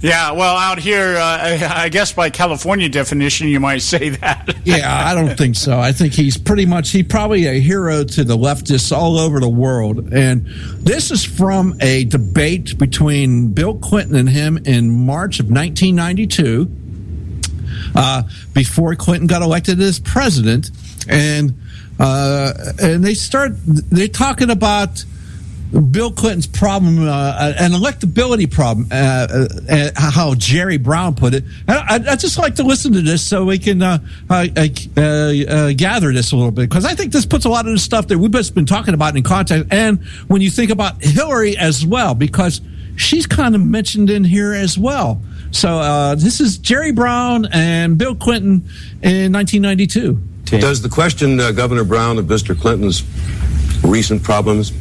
Yeah, well, out here, I guess by California definition, you might say that. Yeah, I don't think so. I think he's probably a hero to the leftists all over the world. And this is from a debate between Bill Clinton and him in March of 1992, before Clinton got elected as president. And they're talking about Bill Clinton's problem, an electability problem, how Jerry Brown put it. I just like to listen to this so we can gather this a little bit, because I think this puts a lot of the stuff that we've just been talking about in context. And when you think about Hillary as well, because she's kind of mentioned in here as well. So this is Jerry Brown and Bill Clinton in 1992. Does the question, Governor Brown, of Mr. Clinton's recent problems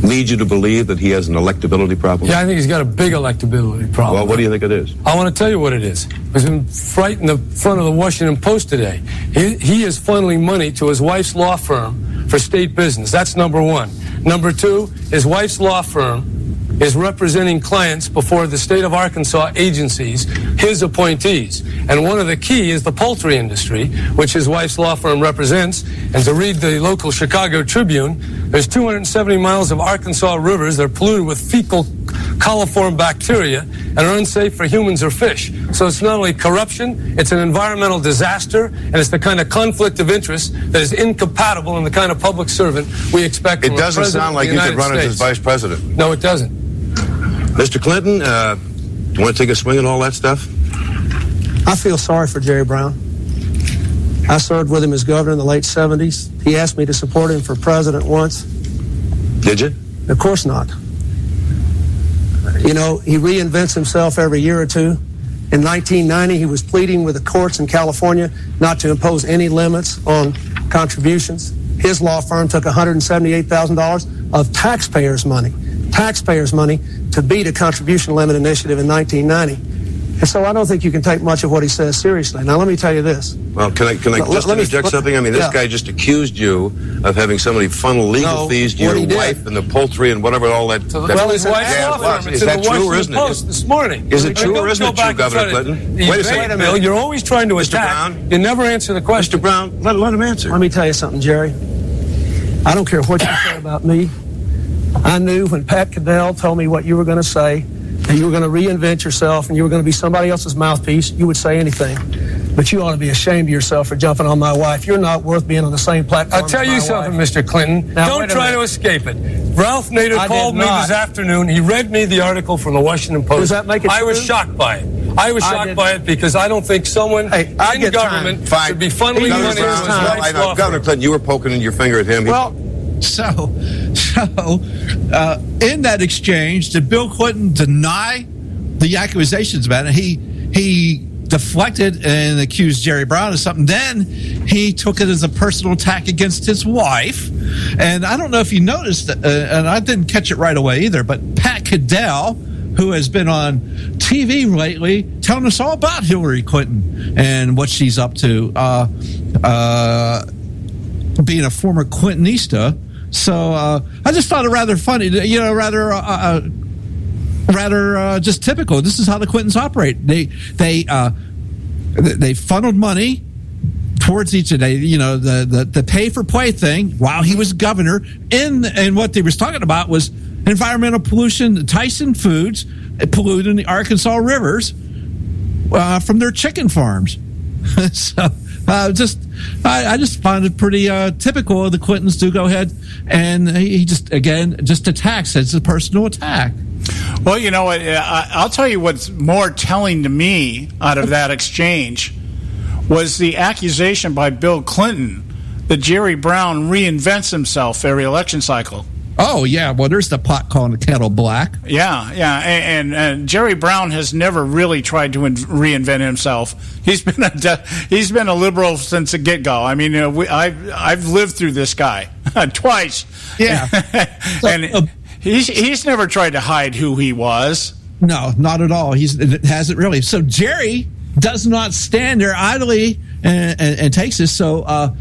lead you to believe that he has an electability problem? Yeah, I think he's got a big electability problem. Well, what do you think it is? I want to tell you what it is. It was right in the front of the Washington Post today. He is funneling money to his wife's law firm for state business. That's number one. Number two, his wife's law firm is representing clients before the state of Arkansas agencies, his appointees. And one of the key is the poultry industry, which his wife's law firm represents. And to read the local Chicago Tribune, there's 270 miles of Arkansas rivers that are polluted with fecal coliform bacteria and are unsafe for humans or fish. So it's not only corruption, it's an environmental disaster, and it's the kind of conflict of interest that is incompatible in the kind of public servant we expect from a president. It doesn't sound like you could run as vice president. No, it doesn't. Mr. Clinton, do you want to take a swing at all that stuff? I feel sorry for Jerry Brown. I served with him as governor in the late 70s. He asked me to support him for president once. Did you? Of course not. You know, he reinvents himself every year or two. In 1990, he was pleading with the courts in California not to impose any limits on contributions. His law firm took $178,000 of taxpayers' money to beat a contribution limit initiative in 1990. And so I don't think you can take much of what he says seriously. Now, let me tell you this. Well, can I just interject something? I mean, this guy just accused you of having somebody funnel legal fees to your wife and the poultry and whatever, all that. Well, his wife's law firm. It's in the Washington Post this morning. Is it true or isn't it true, Governor Clinton? Wait a second, Bill. You're always trying to attack. Brown, you never answer the question. Mr. Brown, let him answer. Let me tell you something, Jerry. I don't care what you say about me. I knew when Pat Caddell told me what you were going to say, and you were going to reinvent yourself, and you were going to be somebody else's mouthpiece, you would say anything. But you ought to be ashamed of yourself for jumping on my wife. You're not worth being on the same platform. I'll tell you something, Mr. Clinton. Now, don't try to escape it. Ralph Nader called me this afternoon. He read me the article from the Washington Post. Does that make it true? I was shocked by it. I was shocked by it because I don't think someone in government should be funneling money to his wife's law firm. Governor Clinton, you were poking your finger at him. Well, so in that exchange, did Bill Clinton deny the accusations about it? He deflected and accused Jerry Brown of something. Then he took it as a personal attack against his wife. And I don't know if you noticed, and I didn't catch it right away either, but Pat Caddell, who has been on TV lately, telling us all about Hillary Clinton and what she's up to, being a former Clintonista. So I just thought it rather funny, rather just typical. This is how the Clintons operate. They funneled money towards each of the pay for play thing while he was governor. And what they was talking about was environmental pollution. Tyson Foods polluting the Arkansas rivers from their chicken farms. So I just found it pretty typical of the Clintons to go ahead and he just attacks. It's a personal attack. Well, you know what? I'll tell you what's more telling to me out of that exchange was the accusation by Bill Clinton that Jerry Brown reinvents himself every election cycle. Oh, yeah. Well, there's the pot calling the kettle black. Yeah. And Jerry Brown has never really tried to reinvent himself. He's been a liberal since the get-go. I mean, I've lived through this guy twice. Yeah. And he's never tried to hide who he was. No, not at all. He hasn't really. So Jerry does not stand there idly and takes this. So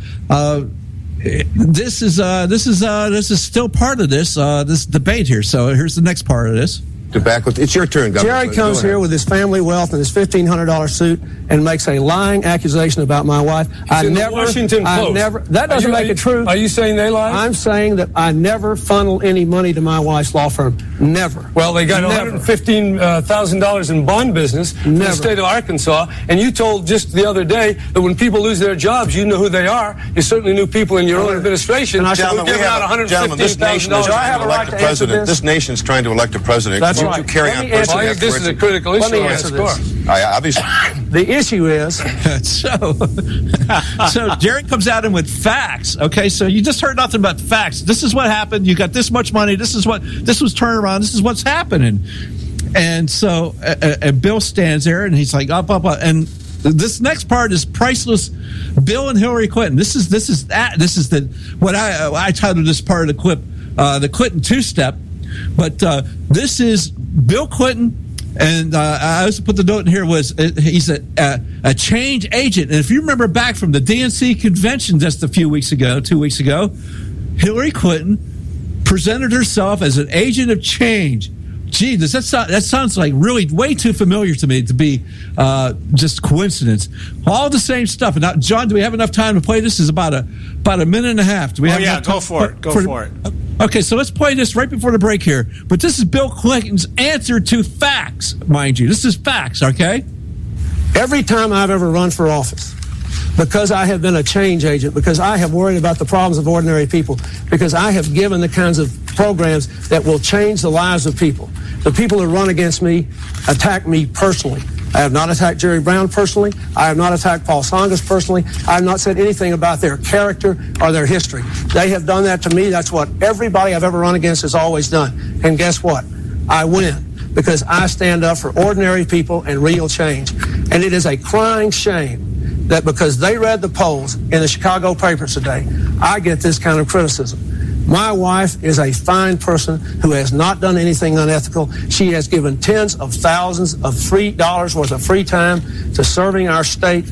this is still part of this debate here. So here's the next part of this. It's your turn, Governor. Jerry comes here with his family wealth and his $1,500 suit and makes a lying accusation about my wife. Washington Post. That doesn't make it true. Are you saying they lied? I'm saying that I never funnel any money to my wife's law firm. Never. Well, they got $115,000 in bond business in the state of Arkansas, and you told just the other day that when people lose their jobs, you know who they are. You certainly knew people in your own administration. Gentlemen, this This nation's trying to elect a president. That's Won't you carry on personally? I think this is a critical issue. Let me answer this. Obviously. The issue is so Jerry comes at him with facts. Okay, so you just heard nothing but facts. This is what happened. You got this much money. This was turned around. This is what's happening. And so and Bill stands there and he's like up. And this next part is priceless. Bill and Hillary Clinton. This is what I titled this part of the clip. the Clinton two-step. But this is Bill Clinton. And I also put the note in here he's a change agent. And if you remember back from the DNC convention just 2 weeks ago, Hillary Clinton presented herself as an agent of change. Gee, that sounds like really way too familiar to me to be just coincidence. All the same stuff. And now, John, do we have enough time to play this? It's about a minute and a half. Do we have enough time? Go for it. Go for it. Okay, so let's play this right before the break here. But this is Bill Clinton's answer to facts, mind you. This is facts, okay? Every time I've ever run for office, because I have been a change agent, because I have worried about the problems of ordinary people, because I have given the kinds of programs that will change the lives of people. The people who run against me attack me personally. I have not attacked Jerry Brown personally. I have not attacked Paul Tsongas personally. I have not said anything about their character or their history. They have done that to me. That's what everybody I've ever run against has always done. And guess what? I win because I stand up for ordinary people and real change. And it is a crying shame that because they read the polls in the Chicago papers today, I get this kind of criticism. My wife is a fine person who has not done anything unethical. She has given tens of thousands of free dollars worth of free time to serving our state,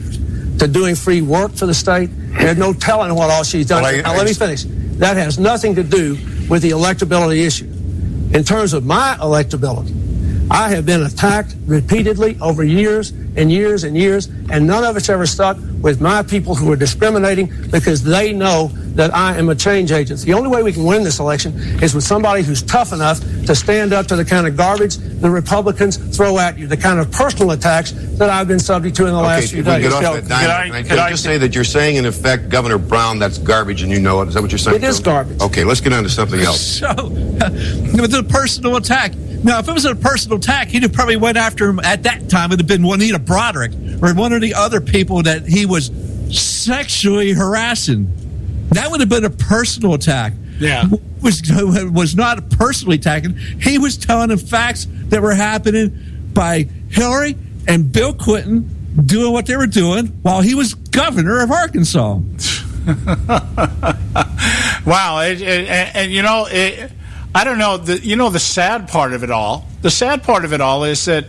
to doing free work for the state. There's no telling what all she's done. Now, let me finish. That has nothing to do with the electability issue. In terms of my electability, I have been attacked repeatedly over years and years and years, and none of it's ever stuck with my people who are discriminating because they know that I am a change agent. The only way we can win this election is with somebody who's tough enough to stand up to the kind of garbage the Republicans throw at you, the kind of personal attacks that I've been subject to in the last few days. Get off that dime. Can I just say that you're saying, in effect, Governor Brown, that's garbage, and you know it? Is that what you're saying? It is garbage. Okay, let's get on to something else. So, with a personal attack. Now, if it was a personal attack, he'd have probably went after him at that time. It would have been Juanita Broderick or one of the other people that he was sexually harassing. That would have been a personal attack. Yeah. Was not personally attacking. He was telling them facts that were happening by Hillary and Bill Clinton doing what they were doing while he was governor of Arkansas. Wow. And you know, I don't know. The sad part of it all. The sad part of it all is that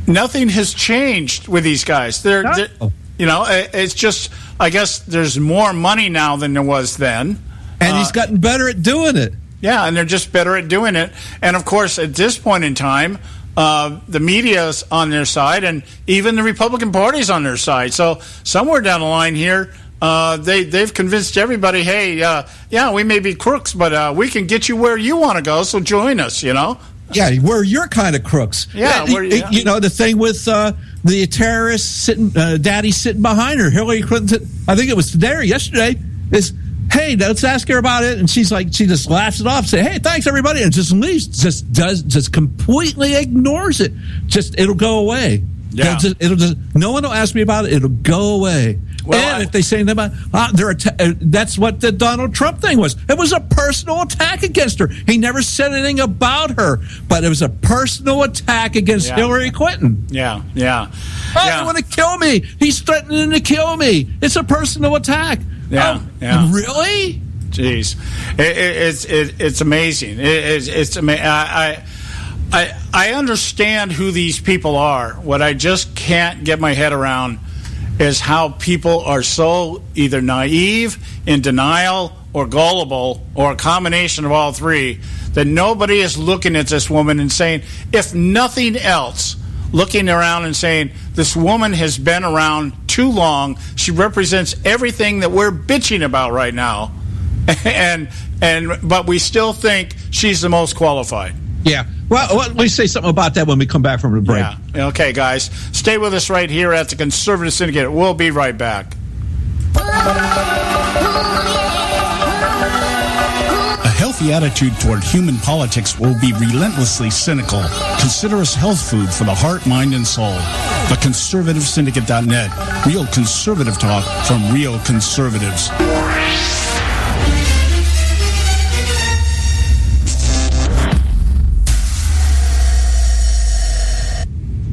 nothing has changed with these guys. They're it's just, I guess there's more money now than there was then. And he's gotten better at doing it. Yeah, and they're just better at doing it. And, of course, at this point in time, the media's on their side, and even the Republican Party's on their side. So somewhere down the line here, they've convinced everybody, hey, we may be crooks, but we can get you where you want to go, so join us, you know? Yeah, we're your kind of crooks. Yeah. You know, the thing with the terrorist daddy sitting behind her, Hillary Clinton, I think it was today or yesterday, is, hey, let's ask her about it. And she's like, she just laughs it off, say, hey, thanks, everybody, and just leaves, just completely ignores it. It'll go away. Yeah. No one will ask me about it. It'll go away. Well, and if they say about that's what the Donald Trump thing was. It was a personal attack against her. He never said anything about her, but it was a personal attack against Hillary Clinton. Yeah. They want to kill me. He's threatening to kill me. It's a personal attack. Yeah. Really? Jeez, it's amazing. It's amazing. I understand who these people are. What I just can't get my head around is how people are so either naive, in denial, or gullible, or a combination of all three, that nobody is looking at this woman and saying, if nothing else, looking around and saying, this woman has been around too long. She represents everything that we're bitching about right now. But we still think she's the most qualified. Yeah. Well, let me say something about that when we come back from the break. Yeah. Okay, guys. Stay with us right here at the Conservative Syndicate. We'll be right back. A healthy attitude toward human politics will be relentlessly cynical. Consider us health food for the heart, mind, and soul. TheConservativeSyndicate.net. Real conservative talk from real conservatives.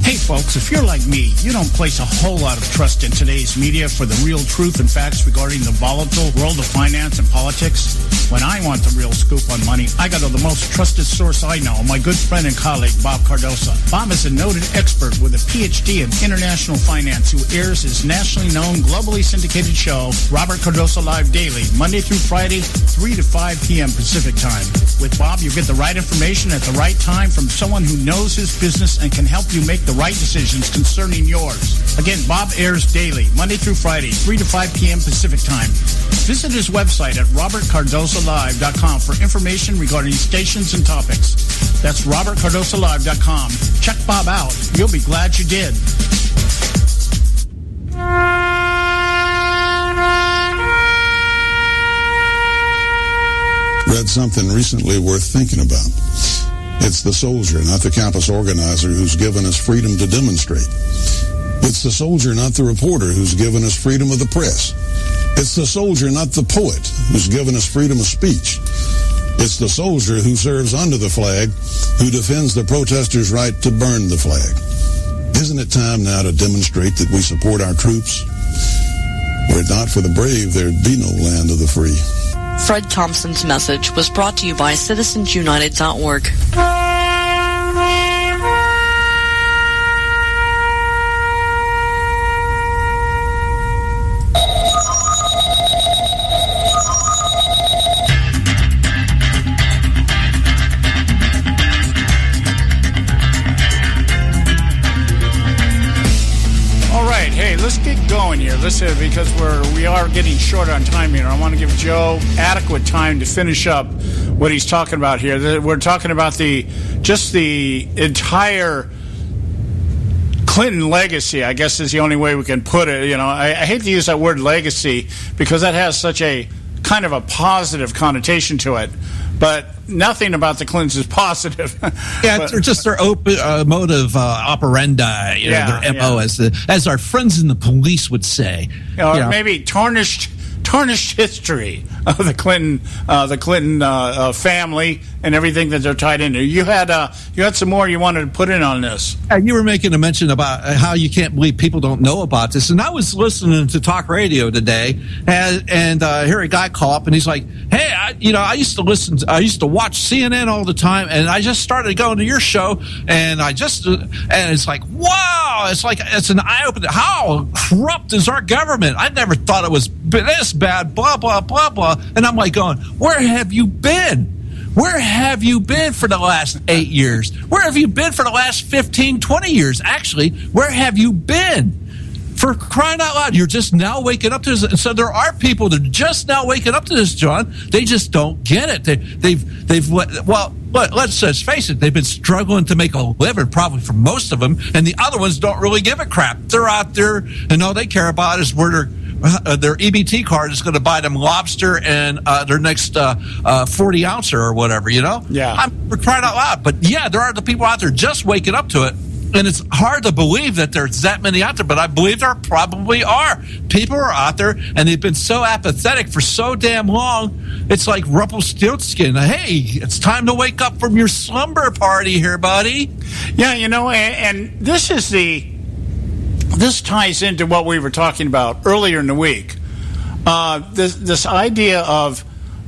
Hey folks, if you're like me, you don't place a whole lot of trust in today's media for the real truth and facts regarding the volatile world of finance and politics. When I want the real scoop on money, I go to the most trusted source I know, my good friend and colleague, Bob Cardosa. Bob is a noted expert with a PhD in international finance who airs his nationally known, globally syndicated show, Robert Cardosa Live Daily, Monday through Friday, 3 to 5 p.m. Pacific Time. With Bob, you get the right information at the right time from someone who knows his business and can help you make the right decisions concerning yours. Again, Bob airs daily, Monday through Friday, 3 to 5 p.m. Pacific Time. Visit his website at robertcardosalive.com for information regarding stations and topics. That's robertcardosalive.com. Check Bob out. You'll be glad you did. Read something recently worth thinking about. It's the soldier, not the campus organizer, who's given us freedom to demonstrate. It's the soldier, not the reporter, who's given us freedom of the press. It's the soldier, not the poet, who's given us freedom of speech. It's the soldier who serves under the flag, who defends the protesters' right to burn the flag. Isn't it time now to demonstrate that we support our troops? Were it not for the brave, there'd be no land of the free. Fred Thompson's message was brought to you by citizensunited.org. Let's get going here. Listen, because we are getting short on time here. I want to give Joe adequate time to finish up what he's talking about here. We're talking about the entire Clinton legacy, I guess is the only way we can put it. You know, I hate to use that word legacy because that has such a kind of a positive connotation to it. But nothing about the Clintons is positive. Yeah, it's just their motive operandi, their MO, as our friends in the police would say. Or maybe tarnished history of the Clinton family and everything that they're tied into. You had some more you wanted to put in on this. You were making a mention about how you can't believe people don't know about this, and I was listening to talk radio today, and hear a guy call up, and he's like, "Hey, I used to watch CNN all the time, and I just started going to your show, and it's like, wow, it's an eye opener. How corrupt is our government? I never thought it was this bad, blah blah blah blah." And I'm like going, "Where have you been? Where have you been for the last 8 years? Where have you been for the last 15, 20 years? Actually, where have you been? For crying out loud, you're just now waking up to this." And so there are people that are just now waking up to this, John. They just don't get it. Let's just face it, they've been struggling to make a living, probably for most of them, and the other ones don't really give a crap. They're out there, and all they care about is where their EBT card is going to buy them lobster and their next 40 ouncer or whatever, Yeah. We're crying out loud. But yeah, there are the people out there just waking up to it. And it's hard to believe that there's that many out there, but I believe there probably are. People are out there, and they've been so apathetic for so damn long. It's like Rumpelstiltskin. Hey, it's time to wake up from your slumber party here, buddy. Yeah, and this ties into what we were talking about earlier in the week. This idea of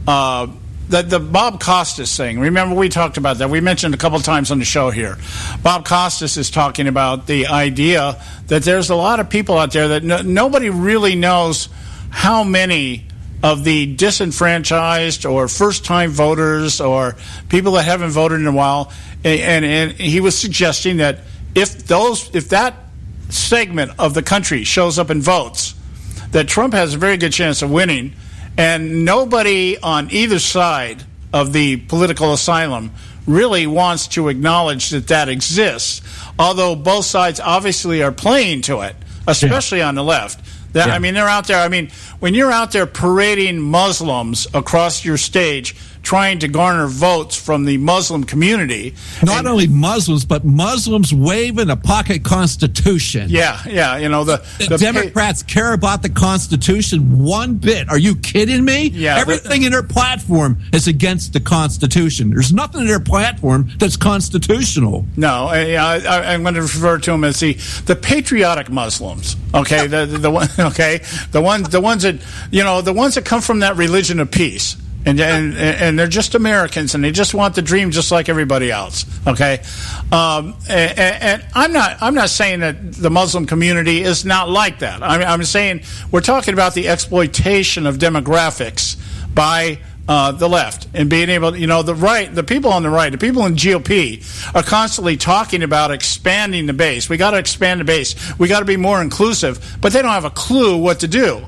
the Bob Costas thing. Remember, we talked about that. We mentioned a couple of times on the show here. Bob Costas is talking about the idea that there's a lot of people out there that nobody really knows how many of the disenfranchised or first-time voters or people that haven't voted in a while. And he was suggesting that if that segment of the country shows up and votes, that Trump has a very good chance of winning. And nobody on either side of the political asylum really wants to acknowledge that exists, although both sides obviously are playing to it, especially on the left. I mean, they're out there. I mean, when you're out there parading Muslims across your stage, trying to garner votes from the Muslim community. Not only Muslims, but Muslims waving a pocket constitution. Yeah. The Democrats care about the Constitution one bit. Are you kidding me? Yeah, everything in their platform is against the Constitution. There's nothing in their platform that's constitutional. No, I'm going to refer to them as the patriotic Muslims. Okay, the ones that the ones that come from that religion of peace. And they're just Americans, and they just want the dream just like everybody else. Okay, and I'm not saying that the Muslim community is not like that. I'm saying we're talking about the exploitation of demographics by the left, and being able, the people on the right, the people in GOP are constantly talking about expanding the base. We got to expand the base. We got to be more inclusive, but they don't have a clue what to do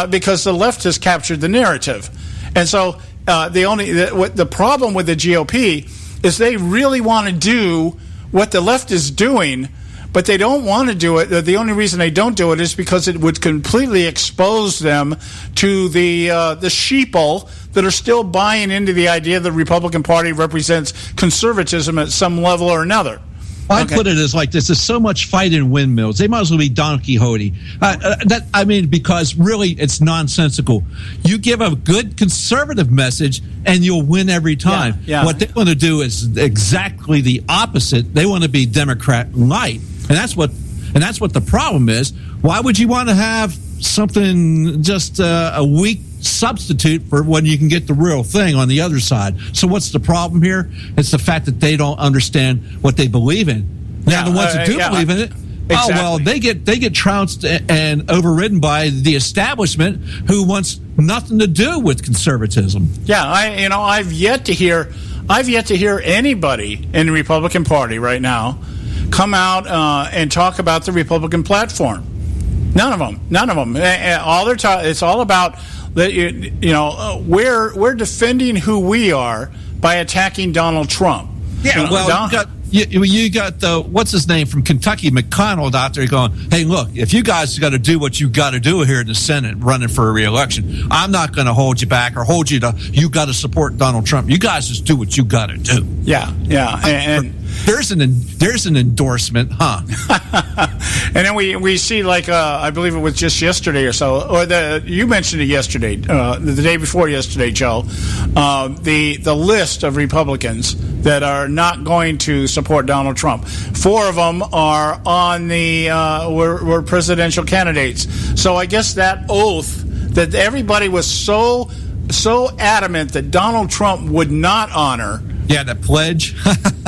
because the left has captured the narrative. And so the problem with the GOP is they really want to do what the left is doing, but they don't want to do it. The only reason they don't do it is because it would completely expose them to the sheeple that are still buying into the idea the Republican Party represents conservatism at some level or another. I put it as like this: there's so much fight in windmills. They might as well be Don Quixote. Because really, it's nonsensical. You give a good conservative message, and you'll win every time. Yeah. What they want to do is exactly the opposite. They want to be Democrat light, and that's what the problem is. Why would you want to have something just a weak substitute for when you can get the real thing on the other side? So what's the problem here? It's the fact that they don't understand what they believe in. Now the ones that do believe in it, they get trounced and overridden by the establishment who wants nothing to do with conservatism. Yeah, I've yet to hear anybody in the Republican Party right now come out and talk about the Republican platform. None of them. All they're it's all about that. We're defending who we are by attacking Donald Trump. Yeah, you got the what's his name from Kentucky, McConnell, out there going, "Hey, look, if you guys got to do what you got to do here in the Senate, running for a re-election, I'm not going to hold you back or hold you to. You got to support Donald Trump. You guys just do what you got to do." Yeah, and there's an endorsement, huh? And then we see, like, I believe it was just yesterday or so, or you mentioned it yesterday, the day before yesterday, Joe, the list of Republicans that are not going to support Donald Trump. 4 of them are on the were presidential candidates. So I guess that oath that everybody was so adamant that Donald Trump would not honor. Yeah, the pledge.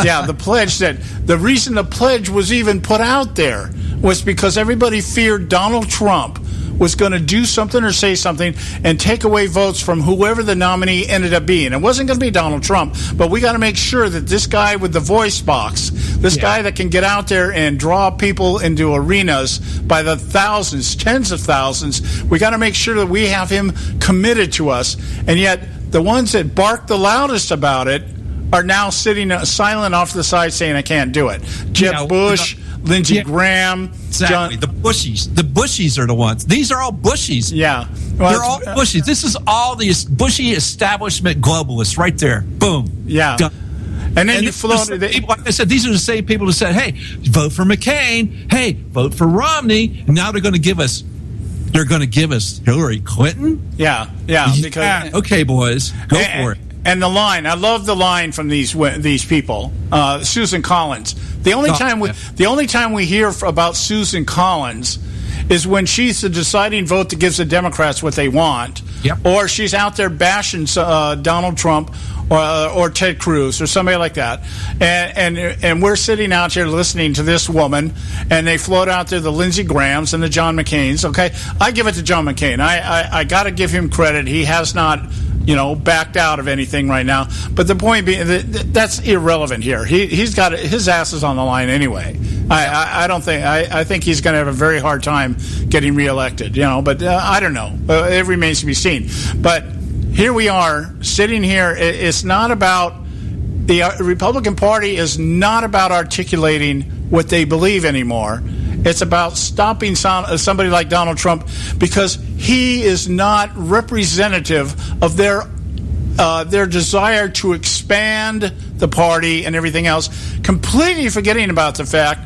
Yeah, the pledge. That the reason the pledge was even put out there was because everybody feared Donald Trump was going to do something or say something and take away votes from whoever the nominee ended up being. It wasn't going to be Donald Trump, but we got to make sure that this guy with the voice box, this guy that can get out there and draw people into arenas by the thousands, tens of thousands, we got to make sure that we have him committed to us. And yet the ones that bark the loudest about it are now sitting silent off to the side saying, I can't do it. Jeb Bush, Lindsey Graham. Exactly. The Bushies are the ones. These are all Bushies. Yeah. Well, they're all Bushies. This is all the Bushy establishment globalists right there. Boom. Yeah. Done. And then you float. Like I said, these are the same people who said, hey, vote for McCain. Hey, vote for Romney. And now they're going to give us Hillary Clinton? Yeah. Because, okay, boys. Go for it. And the line, I love the line from these people. Susan Collins. The only time we hear about Susan Collins is when she's the deciding vote that gives the Democrats what they want, or she's out there bashing Donald Trump or Ted Cruz or somebody like that. And we're sitting out here listening to this woman, and they float out there the Lindsey Grahams and the John McCains. Okay, I give it to John McCain. I got to give him credit. He has not backed out of anything right now. But the point being, that's irrelevant here. He's got his ass is on the line anyway. I think he's going to have a very hard time getting reelected. But I don't know. It remains to be seen. But here we are sitting here. It's not about the Republican Party is not about articulating what they believe anymore. It's about stopping somebody like Donald Trump because he is not representative of their desire to expand the party and everything else, completely forgetting about the fact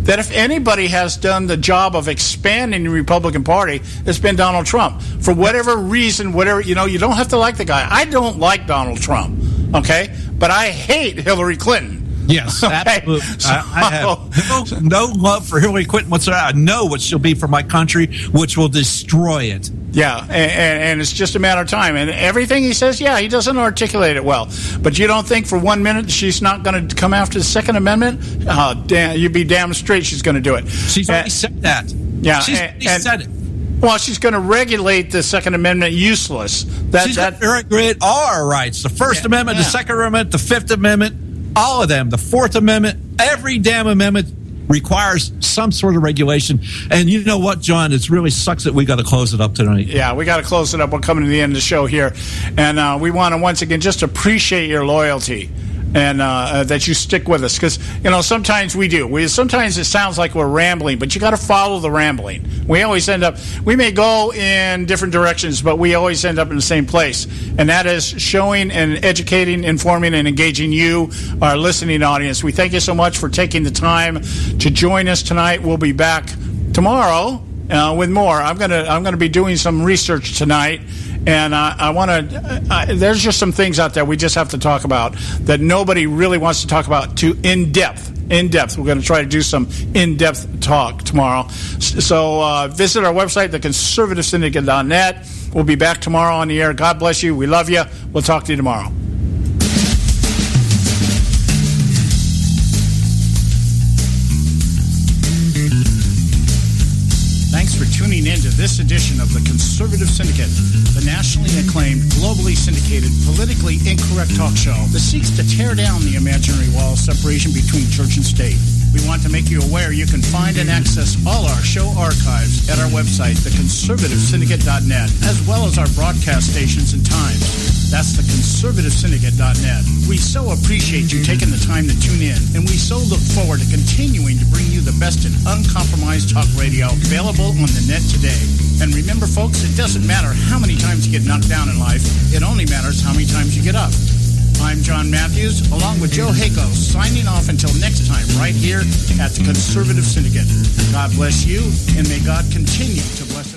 that if anybody has done the job of expanding the Republican Party, it's been Donald Trump. For whatever reason, you don't have to like the guy. I don't like Donald Trump, okay? But I hate Hillary Clinton. Yes, absolutely. I have no love for Hillary Clinton whatsoever. I know what she'll be for my country, which will destroy it. Yeah, and it's just a matter of time. And everything he says, he doesn't articulate it well. But you don't think for 1 minute she's not going to come after the Second Amendment? Oh, damn, you'd be damn straight she's going to do it. She's already said that. Yeah, she's said it. Well, she's going to regulate the Second Amendment useless. She's going to regulate all our rights. The First Amendment, the Second Amendment, the Fifth Amendment, all of them. The Fourth Amendment, every damn amendment requires some sort of regulation. And you know what, John? It really sucks that we got to close it up tonight. Yeah, we got to close it up. We're coming to the end of the show here. And we want to once again just appreciate your loyalty and that you stick with us. Because, sometimes we do. Sometimes it sounds like we're rambling, but you got to follow the rambling. We always we may go in different directions, but we always end up in the same place. And that is showing and educating, informing, and engaging you, our listening audience. We thank you so much for taking the time to join us tonight. We'll be back tomorrow with more. I'm gonna be doing some research tonight. And I want to. There's just some things out there we just have to talk about that nobody really wants to talk about in depth. We're going to try to do some in-depth talk tomorrow. So visit our website, theconservativesyndicate.net. We'll be back tomorrow on the air. God bless you. We love you. We'll talk to you tomorrow. Thanks for tuning in to this edition of the Conservative Syndicate, the nationally acclaimed, globally syndicated, politically incorrect talk show that seeks to tear down the imaginary wall of separation between church and state. We want to make you aware you can find and access all our show archives at our website, theconservativesyndicate.net, as well as our broadcast stations and times. That's theconservativesyndicate.net. We so appreciate you taking the time to tune in, and we so look forward to continuing to bring you the best in uncompromised talk radio available on the net today. And remember, folks, it doesn't matter how many times you get knocked down in life. It only matters how many times you get up. I'm John Matthews, along with Joe Hako, signing off until next time right here at the Conservative Syndicate. God bless you, and may God continue to bless us.